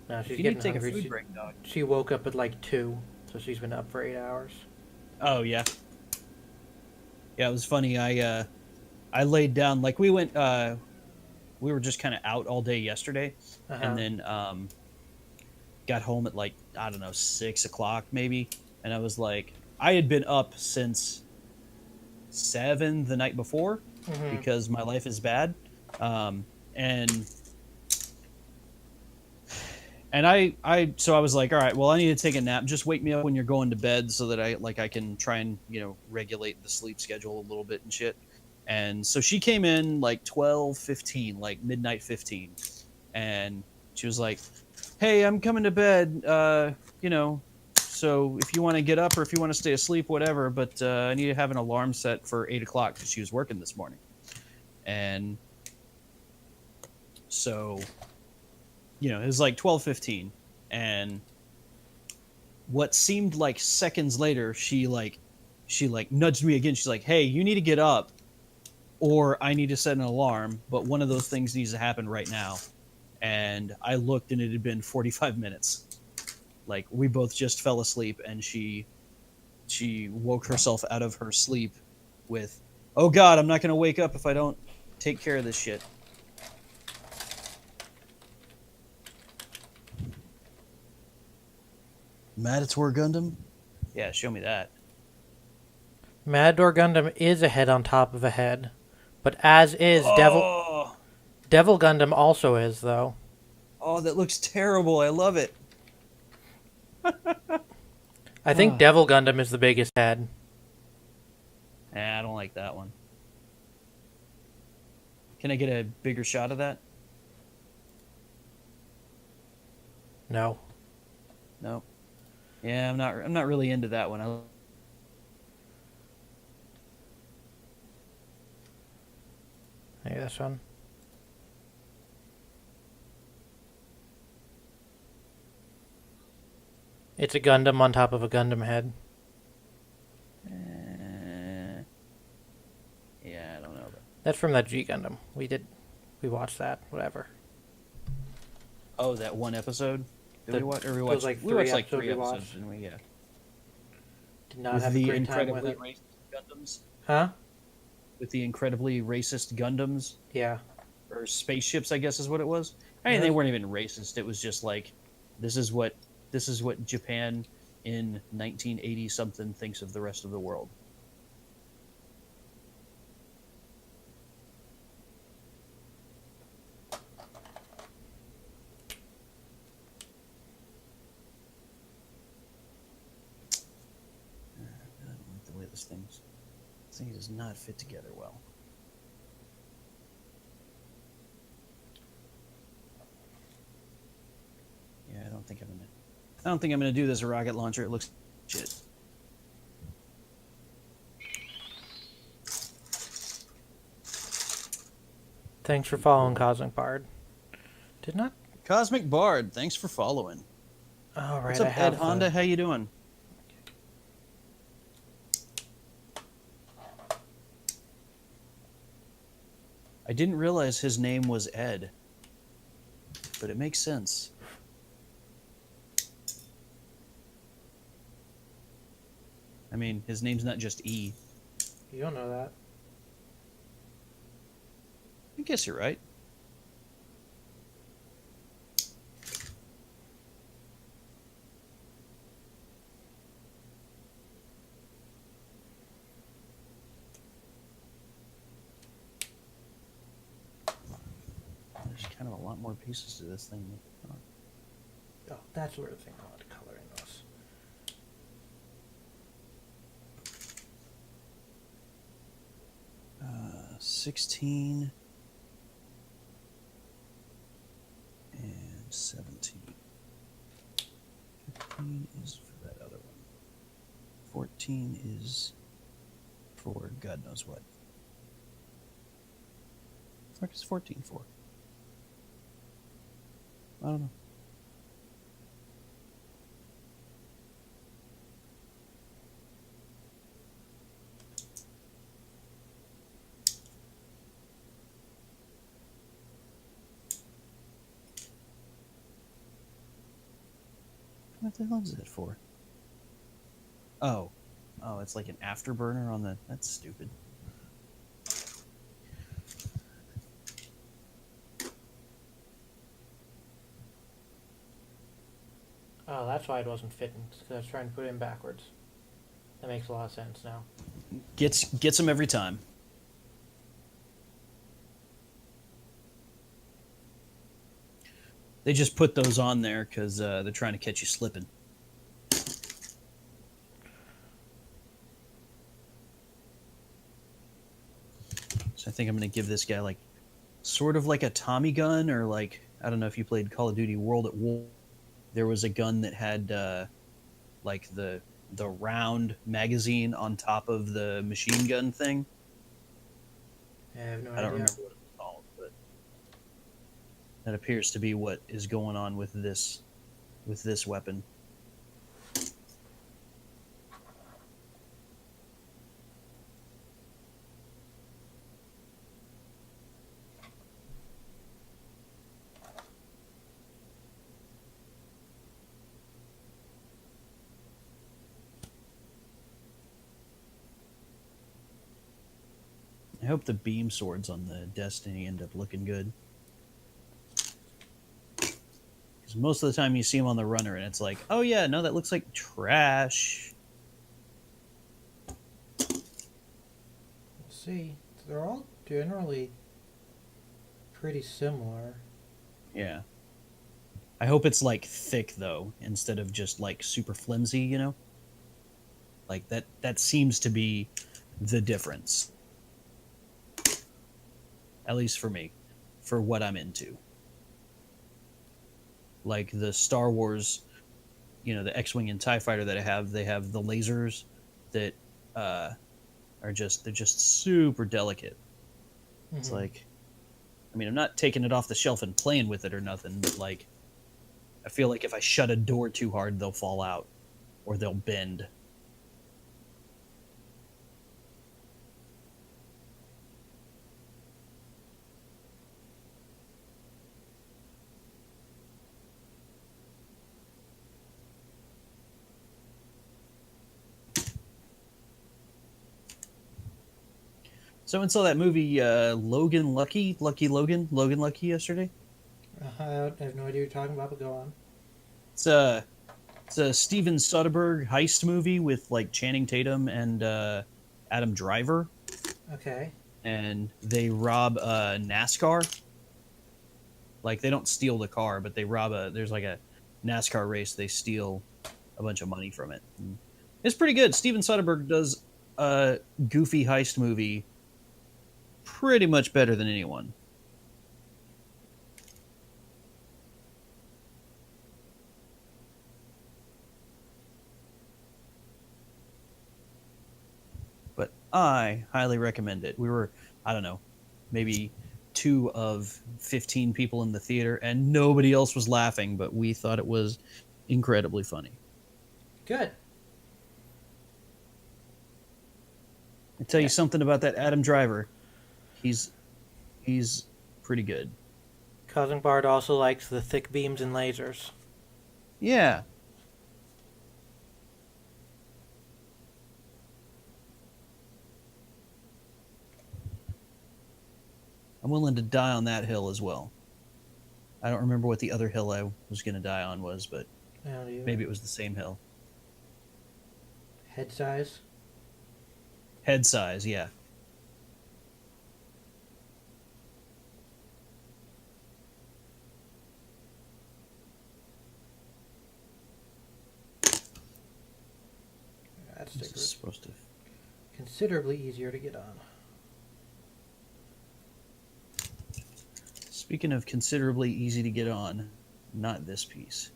No, If she's you need getting to take a hungry. food break, dog. She woke up at like 2, so she's been up for 8 hours. Oh yeah. Yeah, it was funny. I laid down like we went. We were just kind of out all day yesterday, and Uh-huh. then got home at like I don't know 6 o'clock maybe, and I was like, I had been up since 7 the night before Mm-hmm. because my life is bad, and so I was like, all right, well, I need to take a nap. Just wake me up when you're going to bed so that I can try and regulate the sleep schedule a little bit and shit. And so she came in like 12:15, like midnight 15, and she was like, "Hey, I'm coming to bed. So if you want to get up or if you want to stay asleep, whatever. But I need to have an alarm set for 8 o'clock because she was working this morning." And so it was like 12:15, and what seemed like seconds later, she nudged me again. She's like, "Hey, you need to get up, or I need to set an alarm. But one of those things needs to happen right now." And I looked, and it had been 45 minutes. Like we both just fell asleep, and she woke herself out of her sleep with, "Oh God, I'm not going to wake up if I don't take care of this shit." Matador Gundam? Yeah, show me that. Matador Gundam is a head on top of a head, but as is Oh, Devil Gundam also is though. oh, that looks terrible. I love it. I think Ah. Devil Gundam is the biggest head. I don't like that one. Can I get a bigger shot of that? No. No. Yeah, I'm not really into that one. Maybe this one. It's a Gundam on top of a Gundam head. Yeah, I don't know. That's from that G Gundam. We watched that. Whatever. Oh, that one episode? Did The- we watch? Or we those, watched? like, We three watched like episodes 3 we episodes, watched. didn't we? Yeah. Did not With have the a great time with incredibly it. racist Gundams. Huh? With the incredibly racist Gundams Yeah. or spaceships, I guess is what it was. I mean, they weren't even racist. It was just like, this is what Japan in 1980 something thinks of the rest of the world. I don't like the way this thing does not fit together well. Yeah, I don't think I'm gonna do this rocket launcher. It looks shit. Thanks for following Cosmic Bard. Did not. Cosmic Bard, thanks for following. All right. What's up, Ed Honda? How you doing? I didn't realize his name was Ed, but it makes sense. I mean, his name's not just E. You don't know that. I guess you're right. There's kind of a lot more pieces to this thing. Oh, that's where the thing I want to color in was. 16 and 17. 15 is for that other one. 14 is for God knows what. The fuck is 14 for? I don't know. What the hell is that for? Oh. Oh, it's like an afterburner on the... That's stupid. Oh, that's why it wasn't fitting. Because I was trying to put it in backwards. That makes a lot of sense now. Gets them every time. They just put those on there because they're trying to catch you slipping. So I think I'm going to give this guy like sort of like a Tommy gun, or like, I don't know if you played Call of Duty World at War. There was a gun that had like the round magazine on top of the machine gun thing. I have no I idea. don't remember what it was called, but that appears to be what is going on with this weapon. I hope the beam swords on the Destiny end up looking good. Because most of the time you see them on the runner and it's like, oh yeah, no, that looks like trash. We'll see. They're all generally pretty similar. Yeah. I hope it's like thick though, instead of just like super flimsy, you know? Like that seems to be the difference. At least for me, for what I'm into. Like the Star Wars, you know, the X-Wing and TIE Fighter that I have, they have the lasers that are they're just super delicate. Mm-hmm. It's like, I mean, I'm not taking it off the shelf and playing with it or nothing, but like, I feel like if I shut a door too hard, they'll fall out or they'll bend. Someone saw that movie Logan Lucky Logan Lucky yesterday. I have no idea what you're talking about, but go on. It's a Steven Soderbergh heist movie with like Channing Tatum and Adam Driver. Okay. And they rob a NASCAR. Like they don't steal the car, but they rob there's like a NASCAR race. They steal a bunch of money from it. And it's pretty good. Steven Soderbergh does a goofy heist movie pretty much better than anyone. But I highly recommend it. We were, I don't know, maybe 2 of 15 people in the theater, and nobody else was laughing, but we thought it was incredibly funny. Good. I tell you something about that Adam Driver. He's pretty good. Cousin Bart also likes the thick beams and lasers. Yeah. I'm willing to die on that hill as well. I don't remember what the other hill I was going to die on was, but maybe it was the same hill. Head size? Head size, yeah. That This is supposed to... considerably easier to get on. Speaking of considerably easy to get on, not this piece.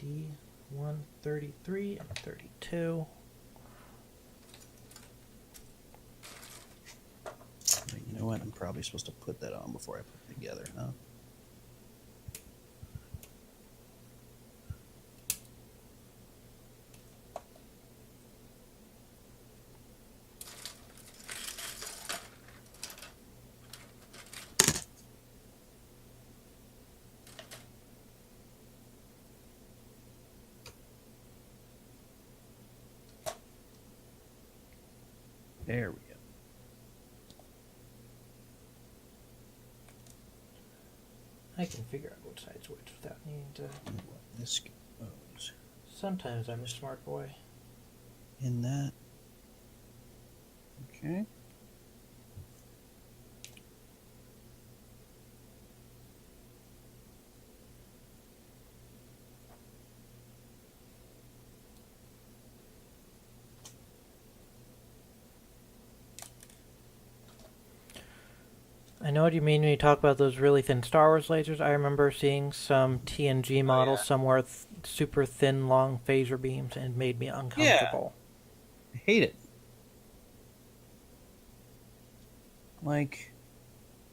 D133 and 32. You know what? I'm probably supposed to put that on before I put it together, huh? There we go. I can figure out which side's which without needing to. This goes Sometimes I'm a smart boy. in that. Okay. I know what you mean when you talk about those really thin Star Wars lasers. I remember seeing some TNG models somewhere super thin, long phaser beams, and it made me uncomfortable. I hate it. Like,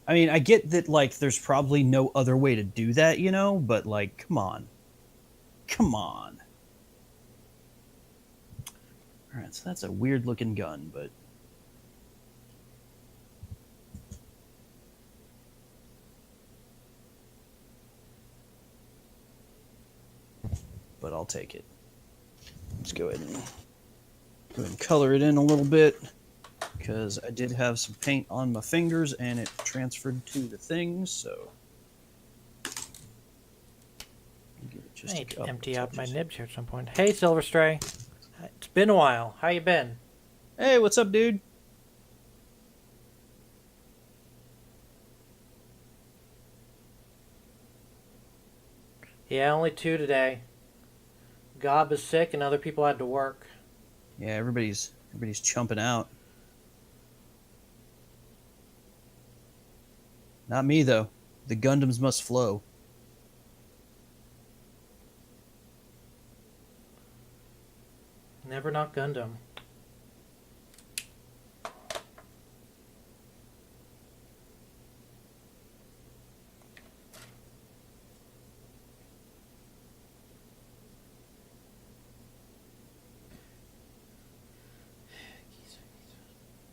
I mean, I get that, like, there's probably no other way to do that, you know, but, like, come on. Come on. Alright, so that's a weird looking gun, but. But I'll take it. Let's go ahead and color it in a little bit, because I did have some paint on my fingers and it transferred to the things, so give it just I need a to empty couple out my touches. nibs here at some point. Hey, Silver Stray. It's been a while. How you been? Hey, what's up, dude? Yeah, only 2 today. Gob is sick and other people had to work. Yeah, everybody's chumping out. Not me though. The Gundams must flow. Never not Gundam.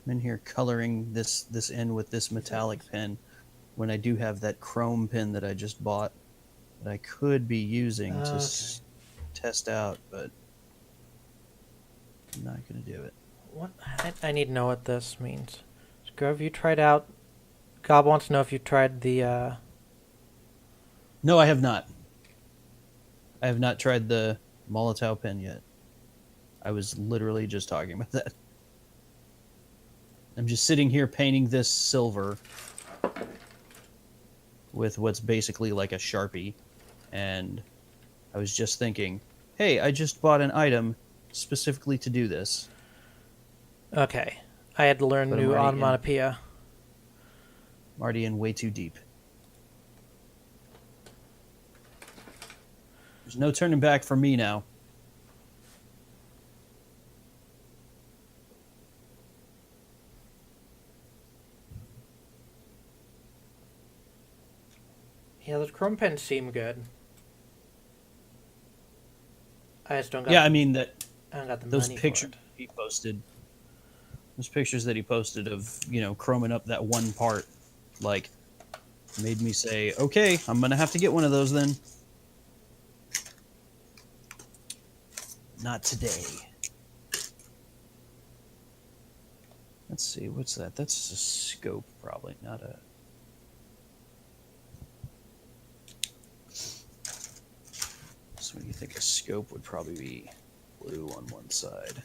I'm in here coloring this in with this metallic pen when I do have that chrome pen that I just bought that I could be using to test out, but I'm not going to do it. What? I need to know what this means. Grove, you tried out... Gob wants to know if you tried the... No, I have not. I have not tried the Molotov pen yet. I was literally just talking about that. I'm just sitting here painting this silver with what's basically like a Sharpie, and I was just thinking, hey, I just bought an item specifically to do this. Okay. I had to learn But I'm new already onomatopoeia. I'm already in way too deep. There's no turning back for me now. Yeah, those chrome pens seem good. I just don't got Yeah, I mean that I don't got the those money pictures for it. he posted, those pictures that he posted of, you know, chroming up that one part, like, made me say, okay, I'm gonna have to get one of those then. Not today. Let's see, what's that? That's a scope, probably, not a... So you think a scope would probably be blue on one side.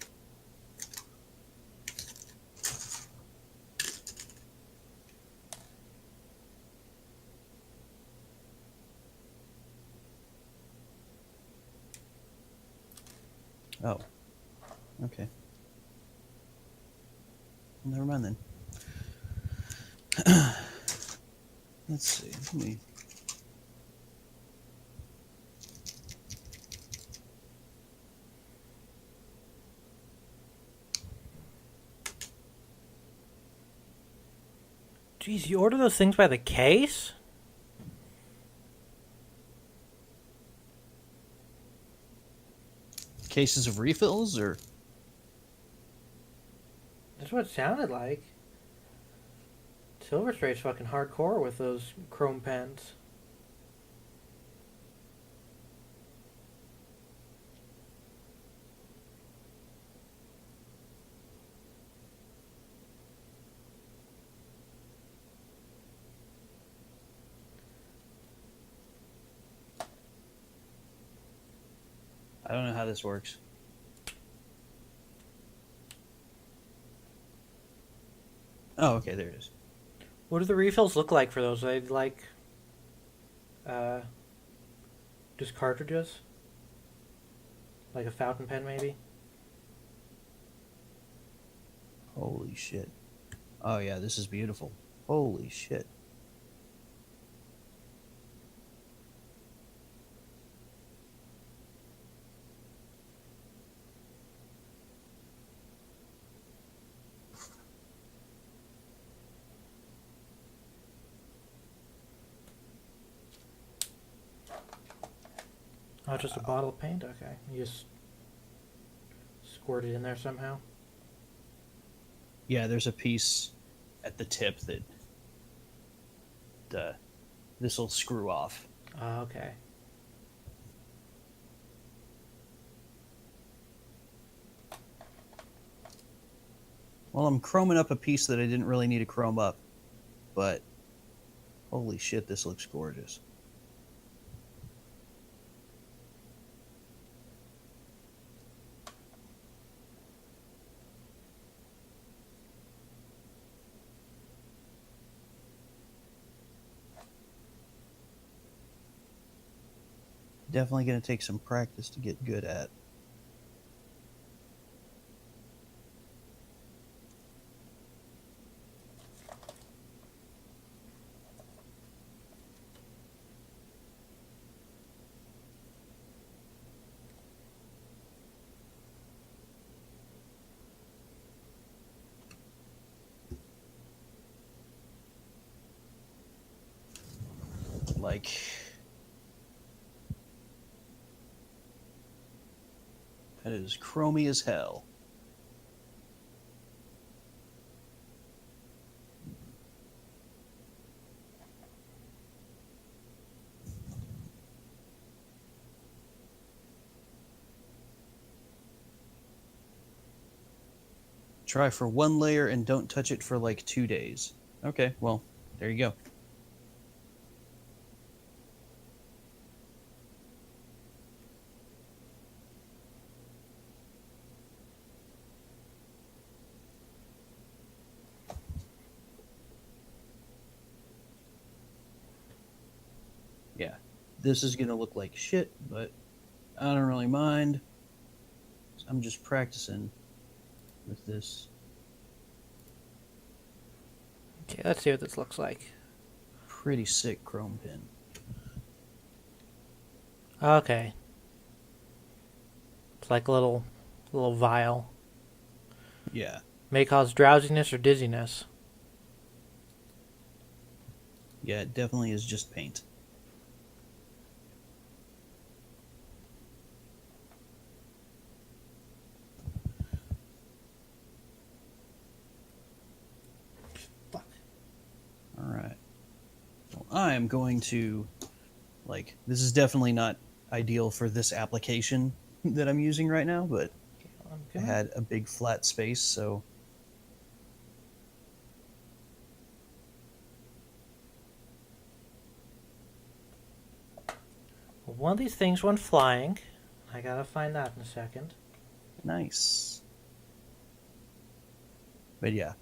Oh. Okay. Never mind then. Let's see. Let me... Jeez, you order those things by the case? Cases of refills, or... That's what it sounded like. Silver Stray's fucking hardcore with those chrome pens. I don't know how this works. Oh, okay, there it is. What do the refills look like for those? Are they like uh, just cartridges? Like a fountain pen, maybe? Holy shit. Oh yeah, this is beautiful. Holy shit. Oh, just a bottle of paint? Okay. You just squirt it in there somehow? Yeah, there's a piece at the tip that this will screw off. Oh, okay. Well, I'm chroming up a piece that I didn't really need to chrome up, but holy shit, this looks gorgeous. Definitely going to take some practice to get good at. Like, that is chromy as hell. Try for one layer and don't touch it for like 2 days. Okay, well, there you go. Yeah, this is going to look like shit, but I don't really mind. I'm just practicing with this Okay, let's see what this looks like. pretty sick chrome pin. Okay. It's like a little vial. Yeah, May cause drowsiness or dizziness. yeah, it definitely is just paint. Fuck. All right. Well, I am going to, like, this is definitely not ideal for this application that I'm using right now, but I'm I gonna, had a big flat space, so one of these things went flying. I gotta find that in a second. nice. But yeah.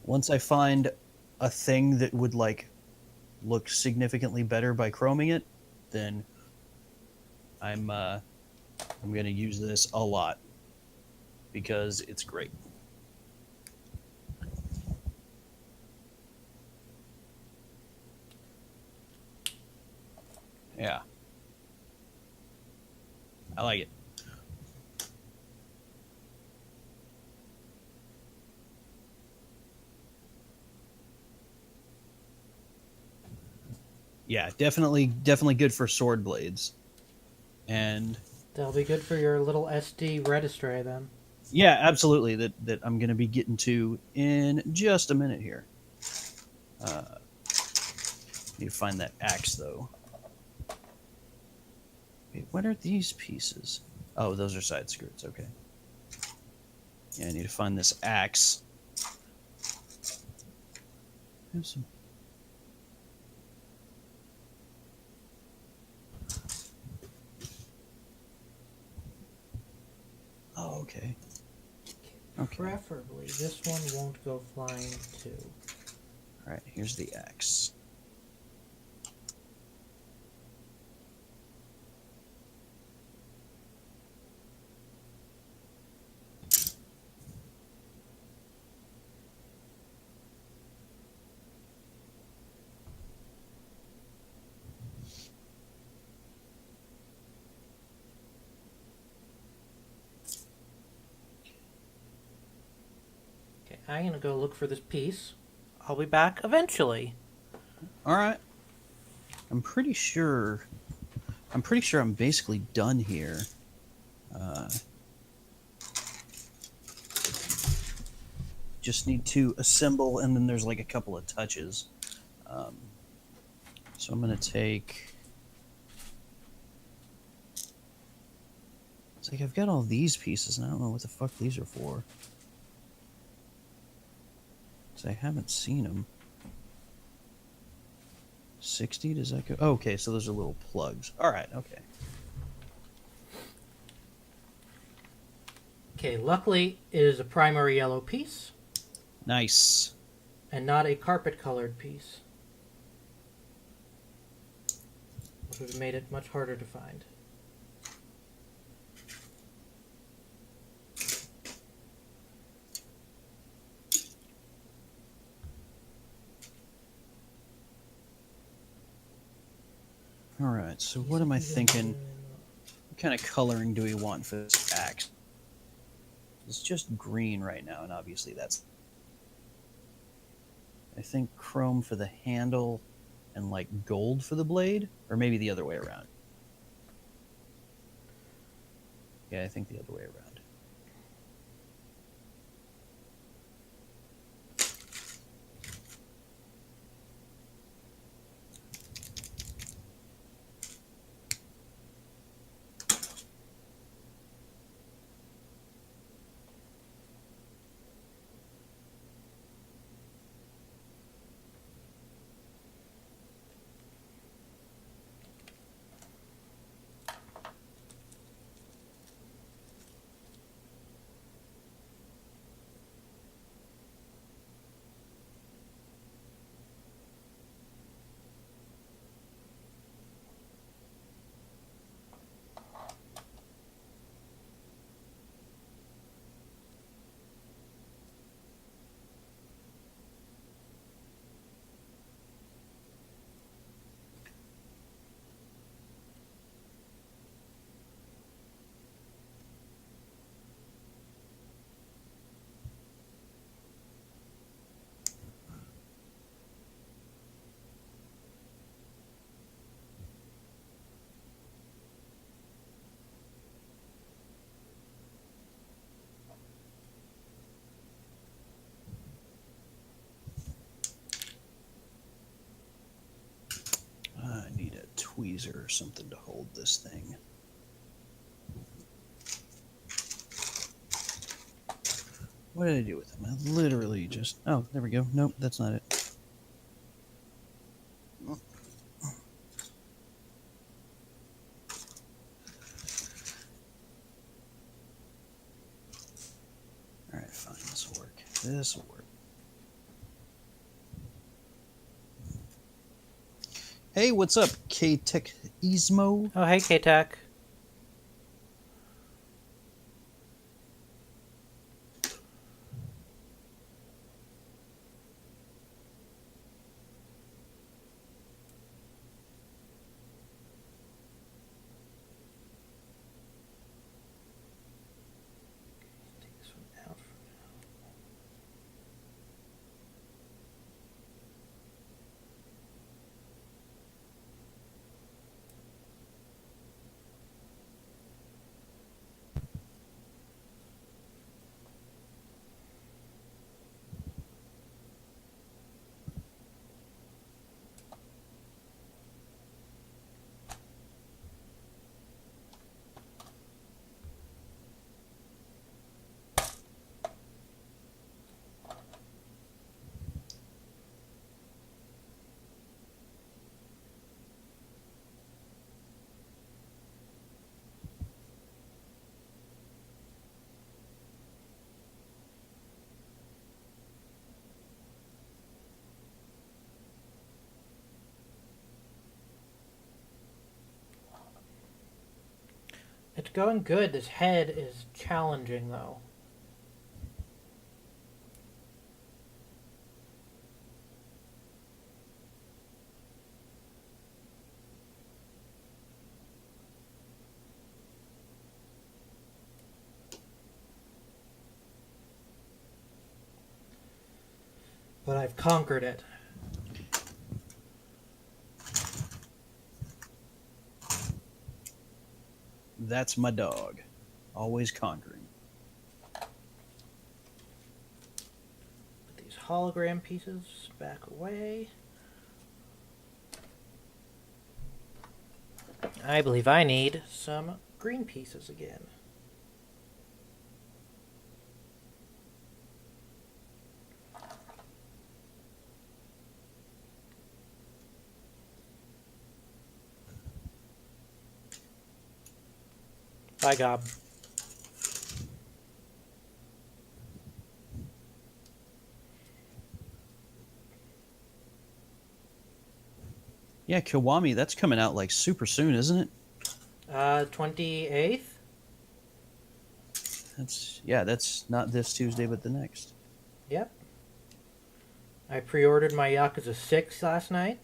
Once I find a thing that would, like, look significantly better by chroming it, then I'm going to use this a lot because it's great. Yeah. I like it. Yeah, definitely good for sword blades. And That'll be good for your little SD registry then. yeah, absolutely. That I'm going to be getting to in just a minute here. Need to find that axe though. Wait, what are these pieces? Oh, those are side skirts. Okay. Yeah, I need to find this axe. Have some. okay. Okay. Preferably, this one won't go flying too. All right, here's the axe. Okay, I'm gonna go look for this piece. I'll be back eventually. All right. I'm pretty sure I'm basically done here. Just need to assemble, and then there's like a couple of touches. So I'm gonna take. It's like I've got all these pieces, and I don't know what the fuck these are for. So I haven't seen them. 60, does that go? Oh, okay, so those are little plugs. All right, okay. Okay, luckily it is a primary yellow piece Nice. and not a carpet colored piece, which would have made it much harder to find. All right, so what am I thinking? What kind of coloring do we want for this axe? It's just green right now, and obviously that's... I think chrome for the handle and like gold for the blade, or maybe the other way around. Yeah, I think the other way around. I need a tweezer or something to hold this thing. What did I do with them? I literally just... Oh, there we go. Nope, that's not it. Alright, fine. This will work. This will work. Hey, what's up, K-Tech Ismo? Oh, hey, K-Tech. Take this one out for now. It's going good. This head is challenging, though. But I've conquered it. That's my dog. Always conquering. Put these hologram pieces back away. I believe I need some green pieces again. By God. Yeah, Kiwami, that's coming out like super soon, isn't it? 28th? That's not this Tuesday, but the next. Yep. I pre-ordered my Yakuza 6 last night.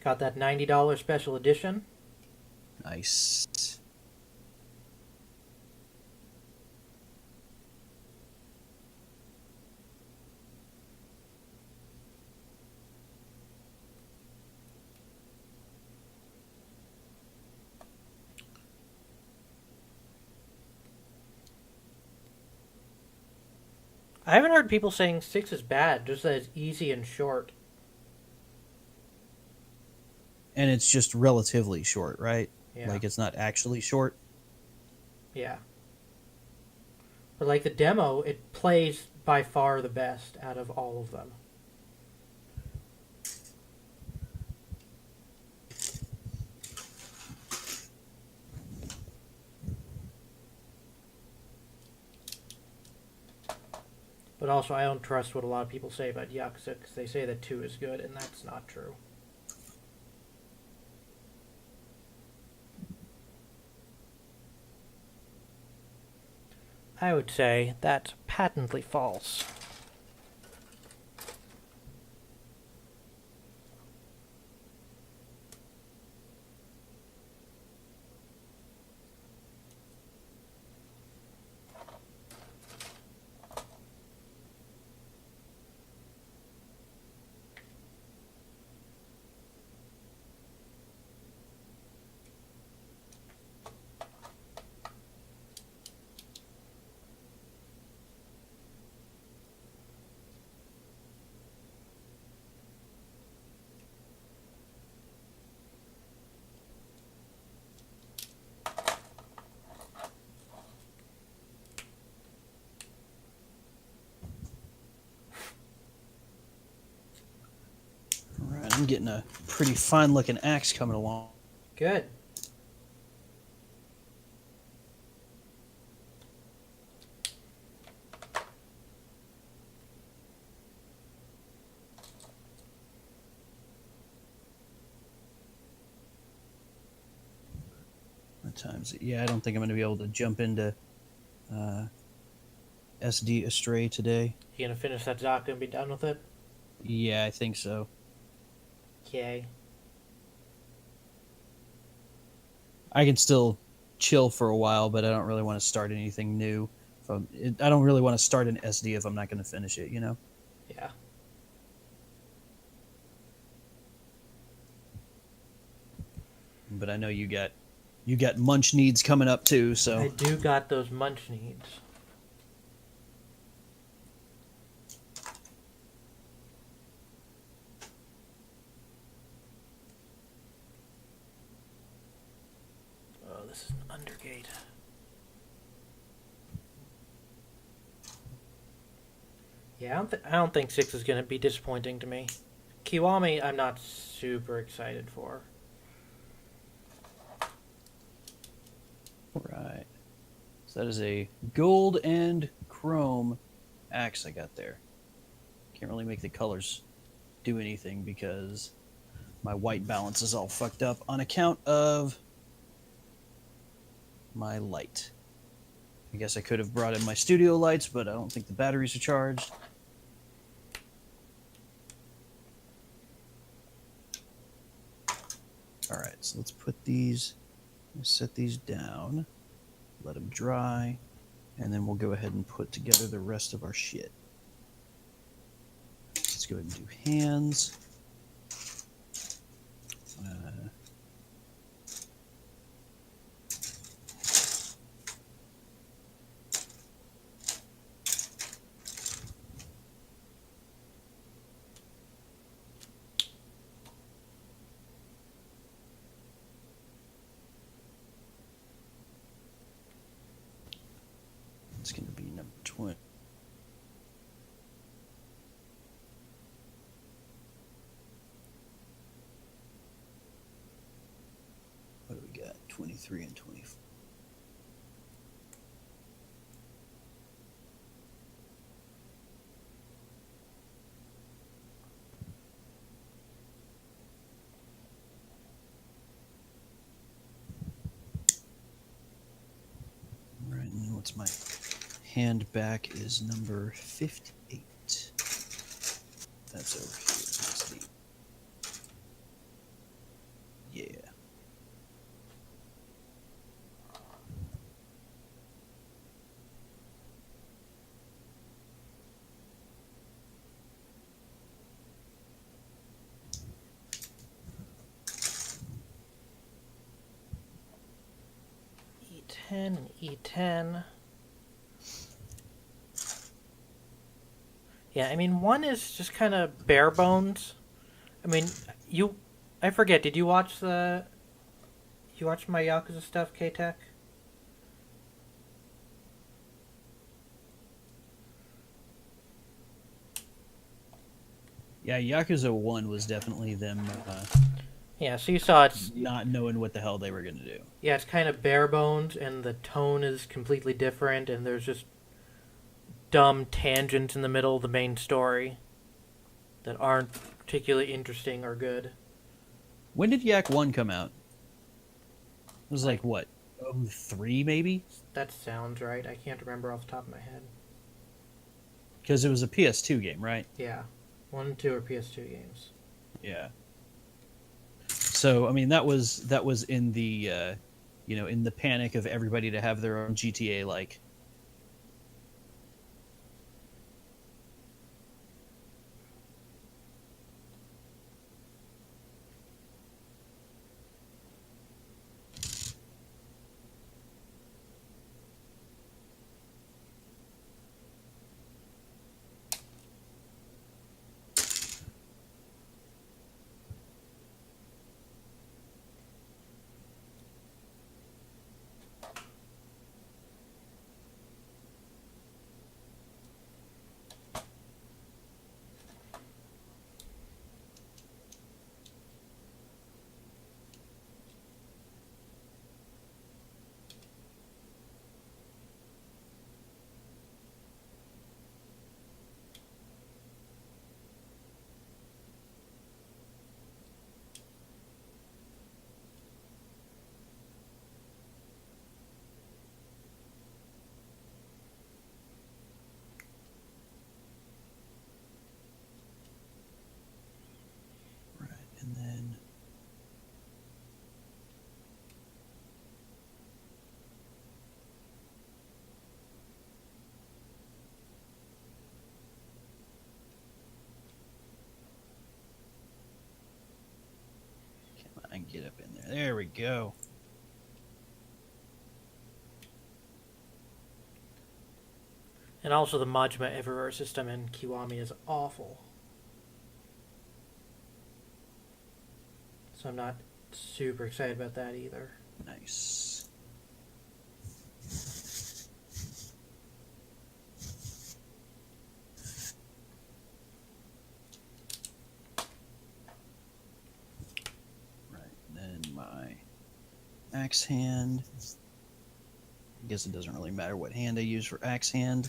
Got that $90 special edition. Nice. I haven't heard people saying 6 is bad, just that it's easy and short. And it's just relatively short, right? Yeah. Like it's not actually short. Yeah. But like the demo, it plays by far the best out of all of them. But also, I don't trust what a lot of people say about Yakuza, because they say that 2 is good, and that's not true. I would say that's patently false. All right, I'm getting a pretty fine-looking axe coming along. Good. What time is it? Yeah, I don't think I'm going to be able to jump into SD Astray today. You gonna finish that Zaka and be done with it? Yeah, I think so. Okay. I can still chill for a while, but I don't really want to start anything new. I don't really want to start an SD if I'm not going to finish it, you know? Yeah. But I know you got munch needs coming up too, so I do got those munch needs. Oh, this is an undergate. Yeah, I don't think 6 is going to be disappointing to me. Kiwami, I'm not super excited for. right. So that is a gold and chrome axe I got there. Can't really make the colors do anything because My white balance is all fucked up on account of my light. I guess I could have brought in my studio lights, but I don't think the batteries are charged. All right, so let's put these, set these down, let them dry, and then we'll go ahead and put together the rest of our shit. Let's go ahead and do hands. It's going to be number 20. What do we got? 23 and 24. All right, and then what's my hand back is number 58. That's over here. That's the... Yeah. E10 and E10. Yeah, I mean, one is just kind of bare bones. I mean, I forget, did you watch my Yakuza stuff, K-Tech? Yeah, Yakuza 1 was definitely them Yeah, so you saw it's... not knowing what the hell they were going to do. Yeah, it's kind of bare bones, and the tone is completely different, and there's just dumb tangents in the middle of the main story that aren't particularly interesting or good. When did Yak 1 come out? It was like, what, 03 maybe? That sounds right. I can't remember off the top of my head. Because it was a PS2 game, right? Yeah. 1 and 2 are PS2 games. Yeah. So, I mean, that was in the, in the panic of everybody to have their own GTA-like. And then come on, get up in there. There we go. And also the Majima Everywhere system in Kiwami is awful. So I'm not super excited about that either. Nice. Right, then my axe hand. I guess it doesn't really matter what hand I use for axe hand.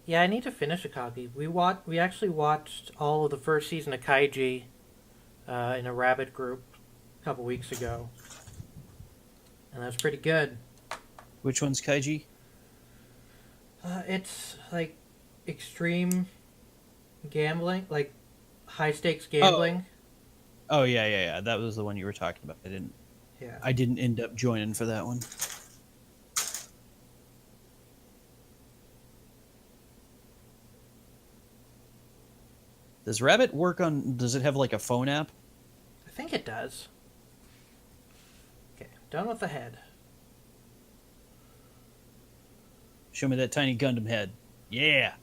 Yeah, I need to finish a copy. We actually watched all of the first season of Kaiji in a Rabbit group a couple weeks ago, and that's pretty good. Which one's Kaiji? It's like extreme gambling, like high stakes Oh, gambling. oh yeah. That was the one you were talking about. Yeah. I didn't end up joining for that one. Does Rabbit work on? Does it have like a phone app? I think it does. Okay, done with the head. Show me that tiny Gundam head. Yeah.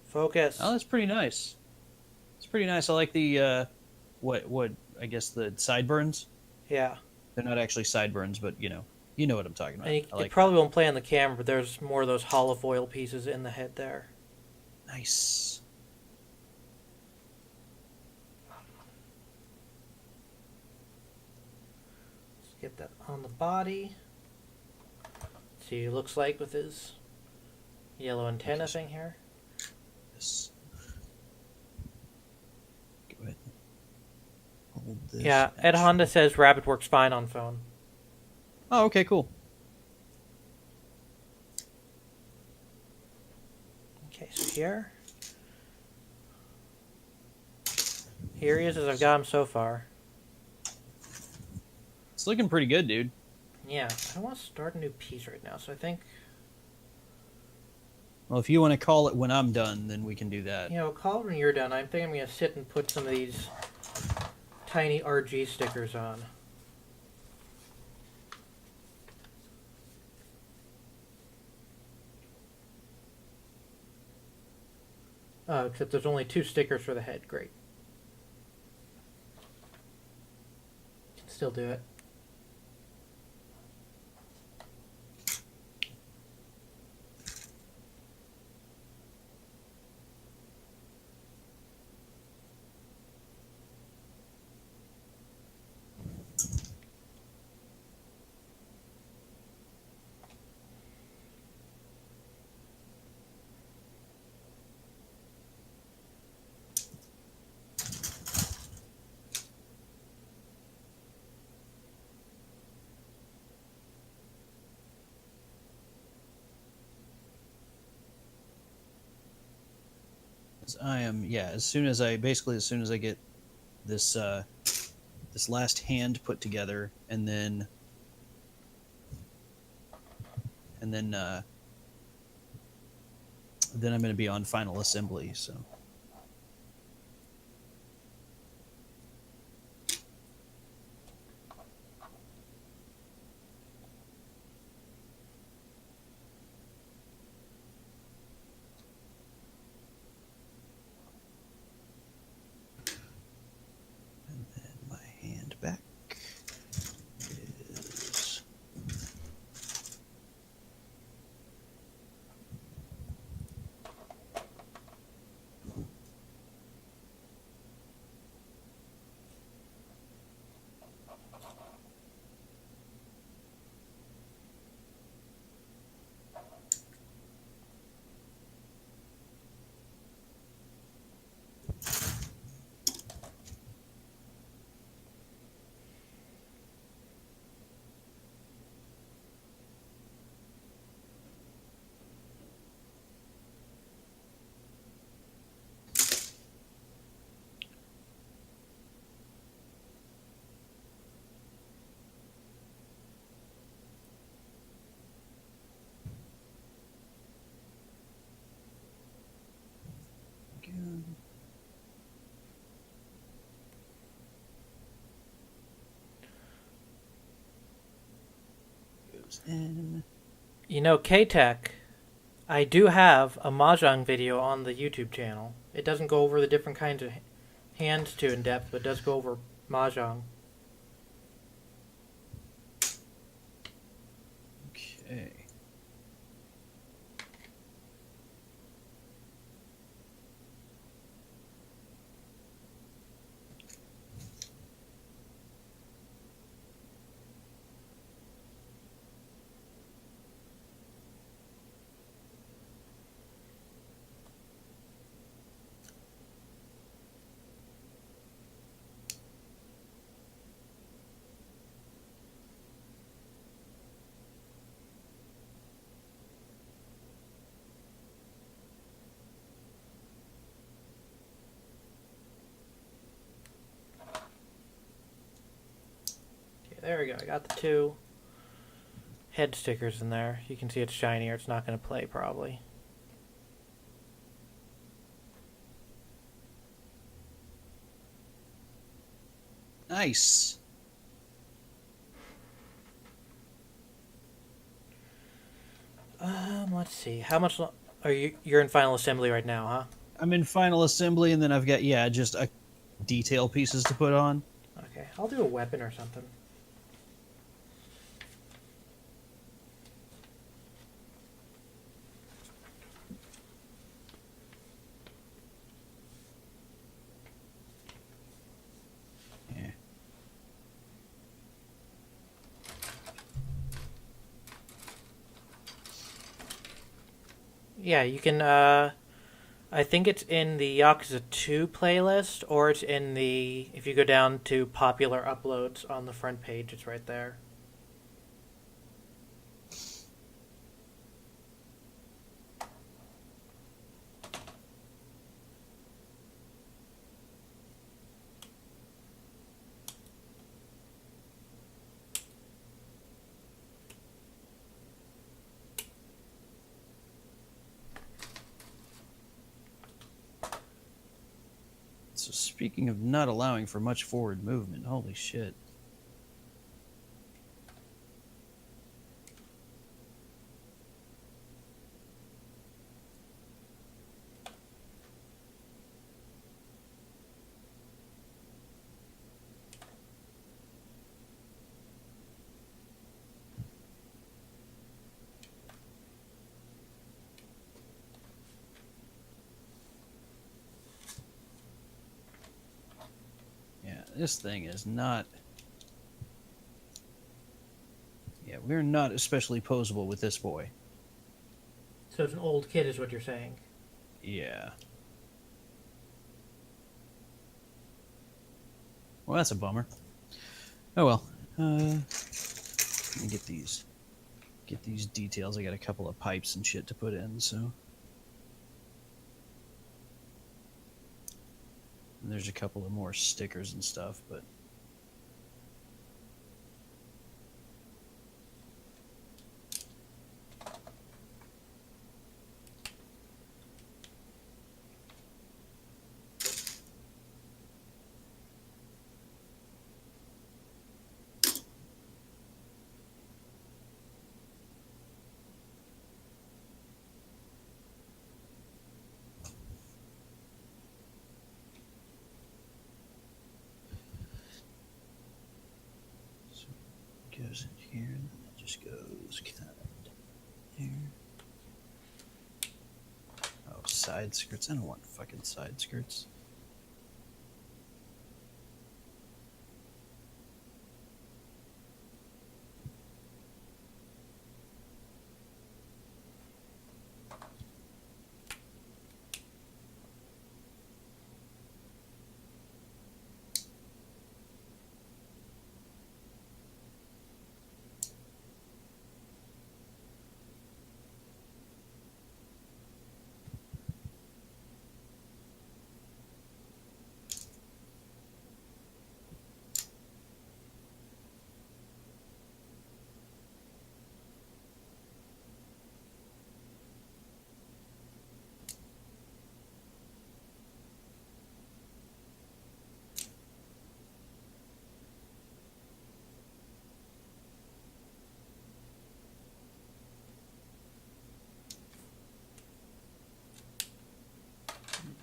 Focus. Oh, that's pretty nice. It's pretty nice. I like the what I guess the sideburns. Yeah. They're not actually sideburns, but you know what I'm talking about. And I it like probably won't play on the camera, but there's more of those hollow foil pieces in the head there. that. Nice. Let's get that on the body. See what he looks like with his yellow antenna thing here. This. Go ahead. Hold this. Yeah, Ed Honda says Rabbit works fine on phone. Oh, okay, cool. Okay, so here. Here he is as I've got him so far. It's looking pretty good, dude. Yeah, I don't want to start a new piece right now, so I think, Well, if you want to call it when I'm done, then we can do that. call it when you're done. I think I'm going to sit and put some of these tiny RG stickers on. Except there's only 2 stickers for the head. Great. Can still do it. I am, yeah. As soon as I get this this last hand put together, and then then I'm going to be on final assembly. So. And then my hand back is. Goes in. K-Tech, I do have a Mahjong video on the YouTube channel. It doesn't go over the different kinds of hands too in depth, but it does go over Mahjong. Okay. there we go. I got the 2 head stickers in there. You can see it's shinier. It's not going to play probably. Nice. Let's see. How much are you? You're in final assembly right now, huh? I'm in final assembly, and then I've got just a detail pieces to put on. Okay, I'll do a weapon or something. Yeah. Yeah, you can. I think it's in the Yakuza 2 playlist, or it's in the. If you go down to popular uploads on the front page, it's right there. So speaking of not allowing for much forward movement, holy shit. This thing is not... Yeah, we're not especially posable with this boy. So it's an old kid, is what you're saying. Yeah. Well, that's a bummer. Oh well. Let me get these details. I got a couple of pipes and shit to put in, so... And there's a couple of more stickers and stuff, but... goes in here, and then it just goes kind of here. Oh, side skirts. I don't want fucking side skirts.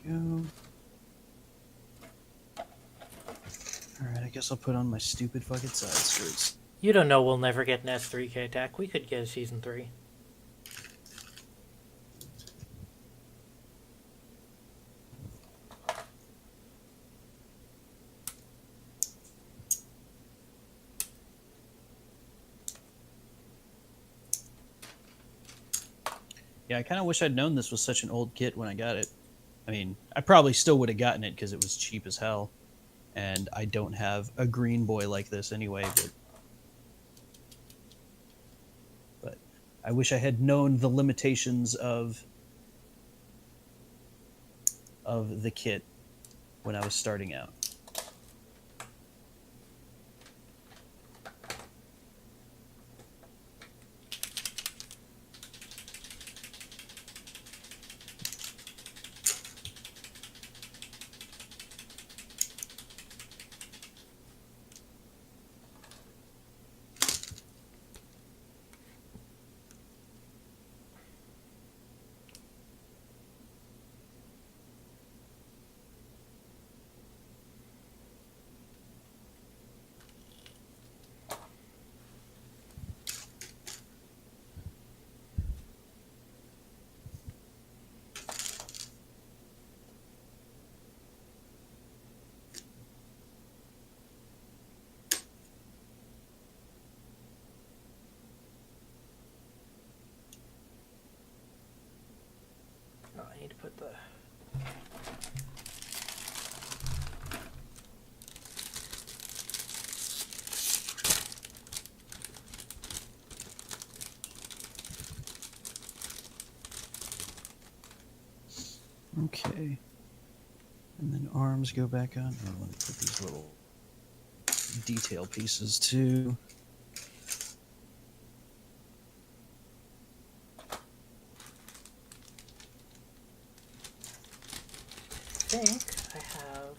Go. Alright, I guess I'll put on my stupid fucking side skirts. You don't know we'll never get an S3K attack. We could get a Season 3. Yeah, I kind of wish I'd known this was such an old kit when I got it. I mean, I probably still would have gotten it because it was cheap as hell. And I don't have a green boy like this anyway, but I wish I had known the limitations of the kit when I was starting out. I need to put the... Okay. And then arms go back on. I want to put these little detail pieces too. I think I have...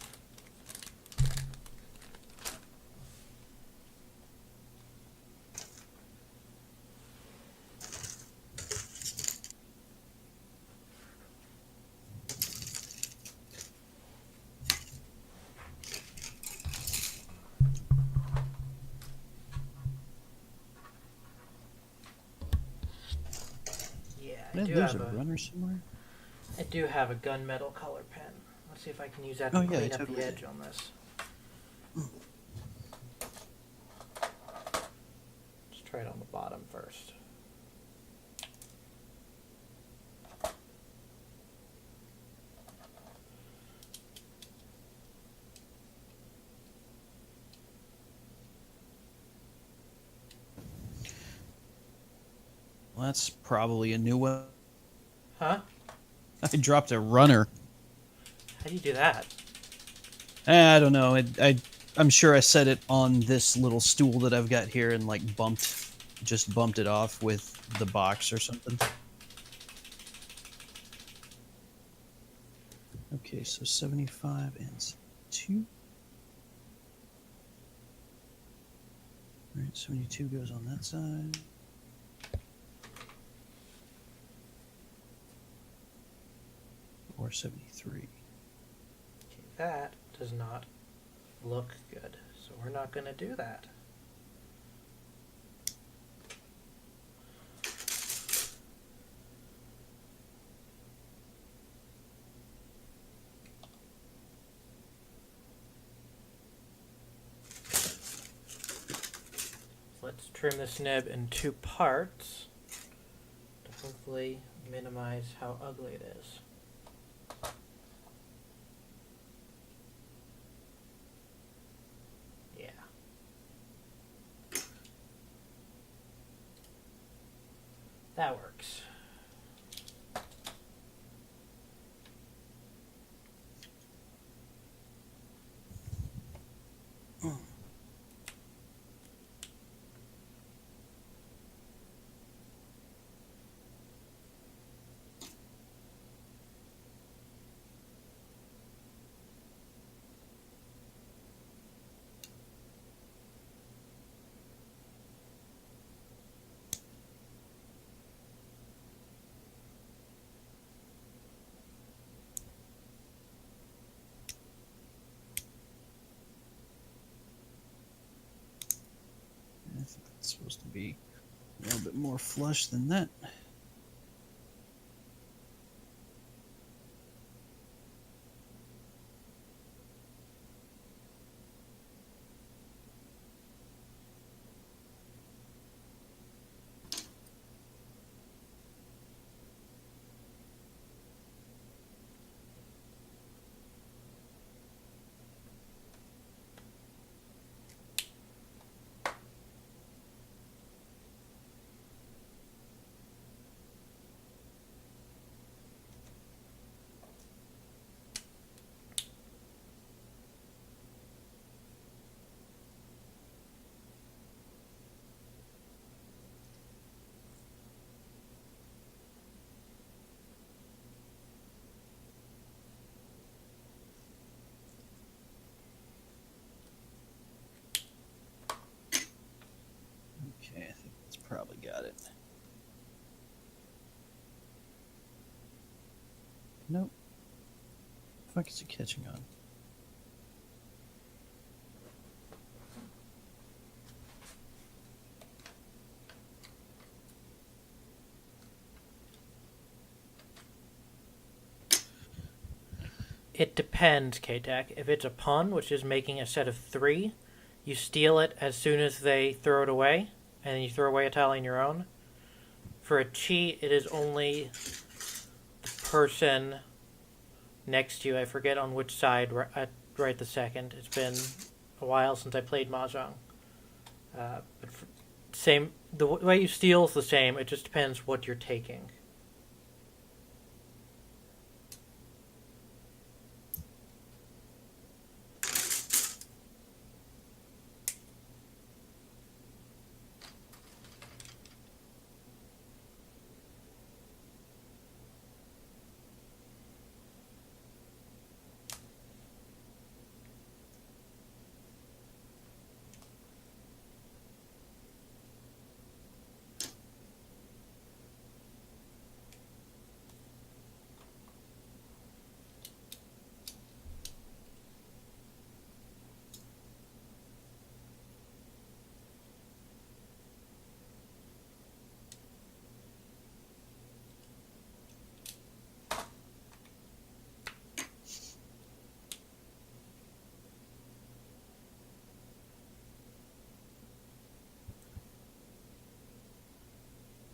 Yeah, There's a runner somewhere. I do have a gunmetal color pen. Let's see if I can use that Oh, to yeah, clean I up totally the did. edge on this. Let's try it on the bottom first. Well, that's probably a new one. Huh? I dropped a runner. How do you do that? I don't know. I'm sure I set it on this little stool that I've got here and like just bumped it off with the box or something. Okay, so 75 and 2. All right, 72 goes on that side. Or 73. Okay, that does not look good, so we're not going to do that. Let's trim this nib in 2 parts to hopefully minimize how ugly it is. Yeah. That works. I think that's supposed to be a little bit more flush than that. Okay, I think that's probably got it. Nope. Fuck is it catching on? It depends, K-Tech. If it's a pun, which is making a set of 3, you steal it as soon as they throw it away, and then you throw away a tile on your own. For a cheat, it is only the person next to you. I forget on which side right the second. It's been a while since I played Mahjong. Same. The way you steal is the same. It just depends what you're taking.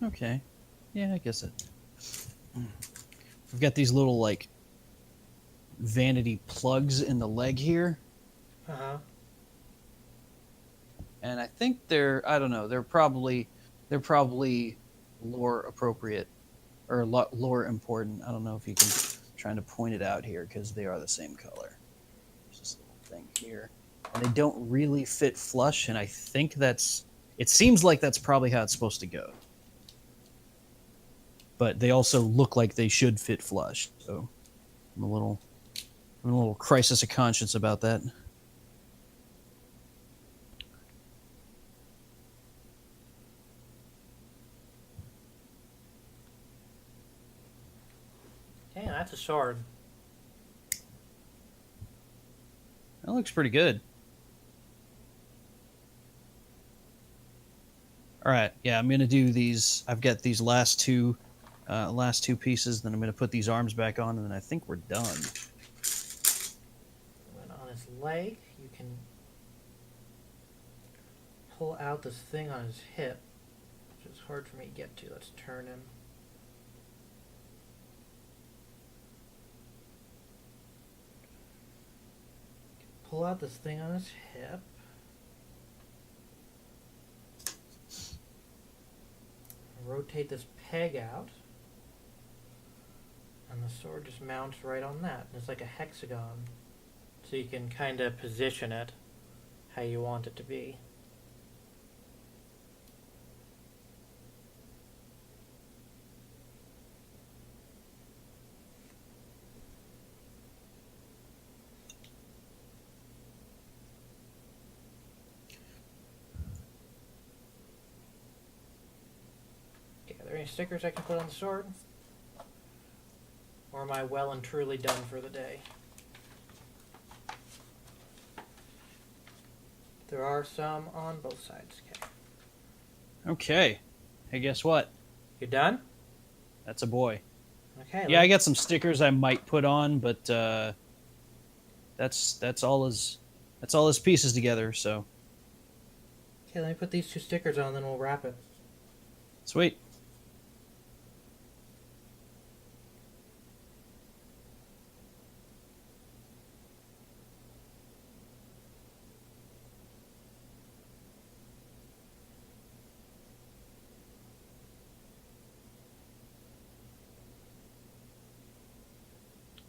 Okay. Yeah, I guess it. We've got these little, like, vanity plugs in the leg here. Uh-huh. And I think I don't know, they're probably lore appropriate or lore important. I don't know if you can trying to point it out here because they are the same color. There's this little thing here. And they don't really fit flush, and I think it seems like that's probably how it's supposed to go. But they also look like they should fit flush. So I'm a little crisis of conscience about that. Damn, that's a sword. That looks pretty good. All right, yeah, I'm gonna do these. I've got these last two pieces. Then I'm gonna put these arms back on, and then I think we're done. And on his leg, you can pull out this thing on his hip, which is hard for me to get to. Let's turn him. Pull out this thing on his hip. Rotate this peg out. And the sword just mounts right on that. It's like a hexagon. So you can kind of position it how you want it to be. Okay, are there any stickers I can put on the sword? Or am I well and truly done for the day? There are some on both sides. Okay. Okay. Hey, guess what? You done? That's a boy. Okay. Yeah, I got some stickers I might put on, but that's all his pieces together. So Okay, let me put these two stickers on, then we'll wrap it. sweet.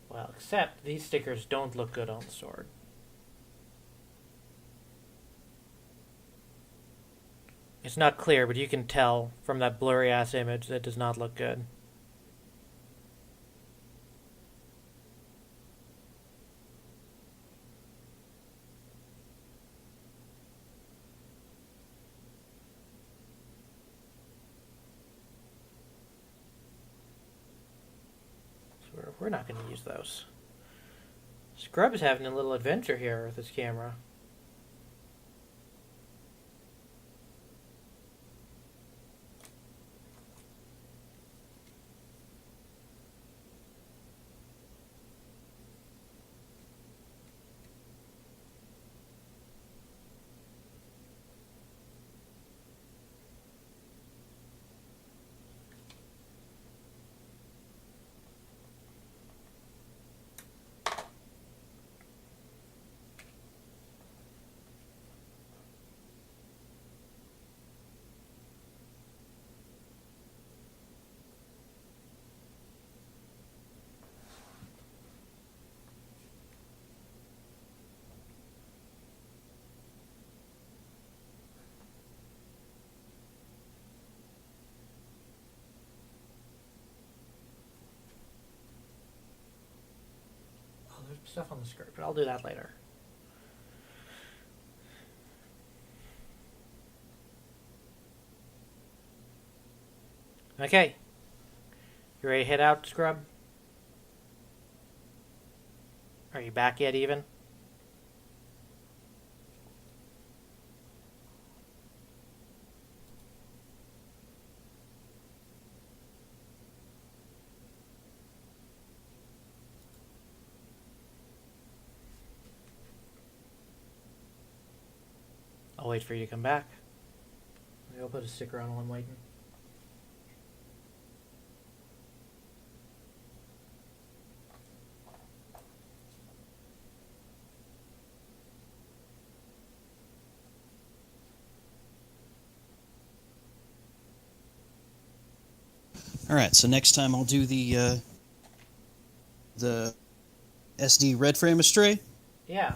Well, except these stickers don't look good on the sword. It's not clear, but you can tell from that blurry ass image that it does not look good. So we're not going to use those. Scrub is having a little adventure here with his camera. stuff on the script, but I'll do that later. Okay. You ready to head out, Scrub? Are you back yet, even? I'll wait for you to come back. Maybe I'll put a sticker on while I'm waiting. All right, so next time I'll do the SD red frame astray, Yeah.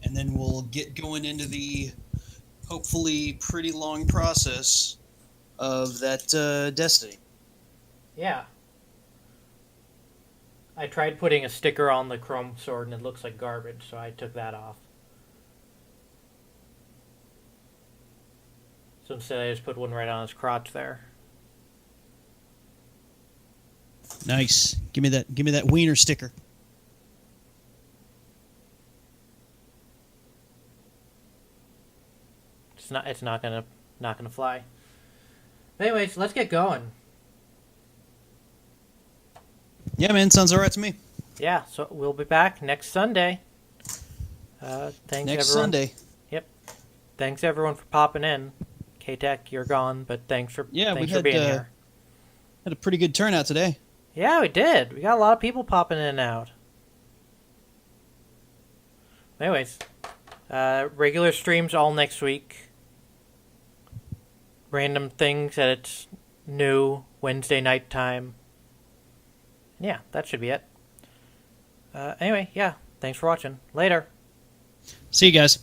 and then we'll get going into the hopefully pretty long process of that Destiny. Yeah. I tried putting a sticker on the chrome sword and it looks like garbage, so I took that off. So instead I just put one right on his crotch there. Nice. Give me that wiener sticker. It's not gonna fly. Anyways, let's get going. Yeah, man, sounds all right to me. Yeah, so we'll be back next Sunday. Thanks Next everyone. Sunday. Yep. Thanks everyone for popping in. K-Tech, you're gone, but thanks for being here. Had a pretty good turnout today. Yeah, we did. We got a lot of people popping in and out. Anyways, regular streams all next week. Random things that it's new Wednesday night time. Yeah, that should be it. Anyway, yeah, thanks for watching. Later. See you guys.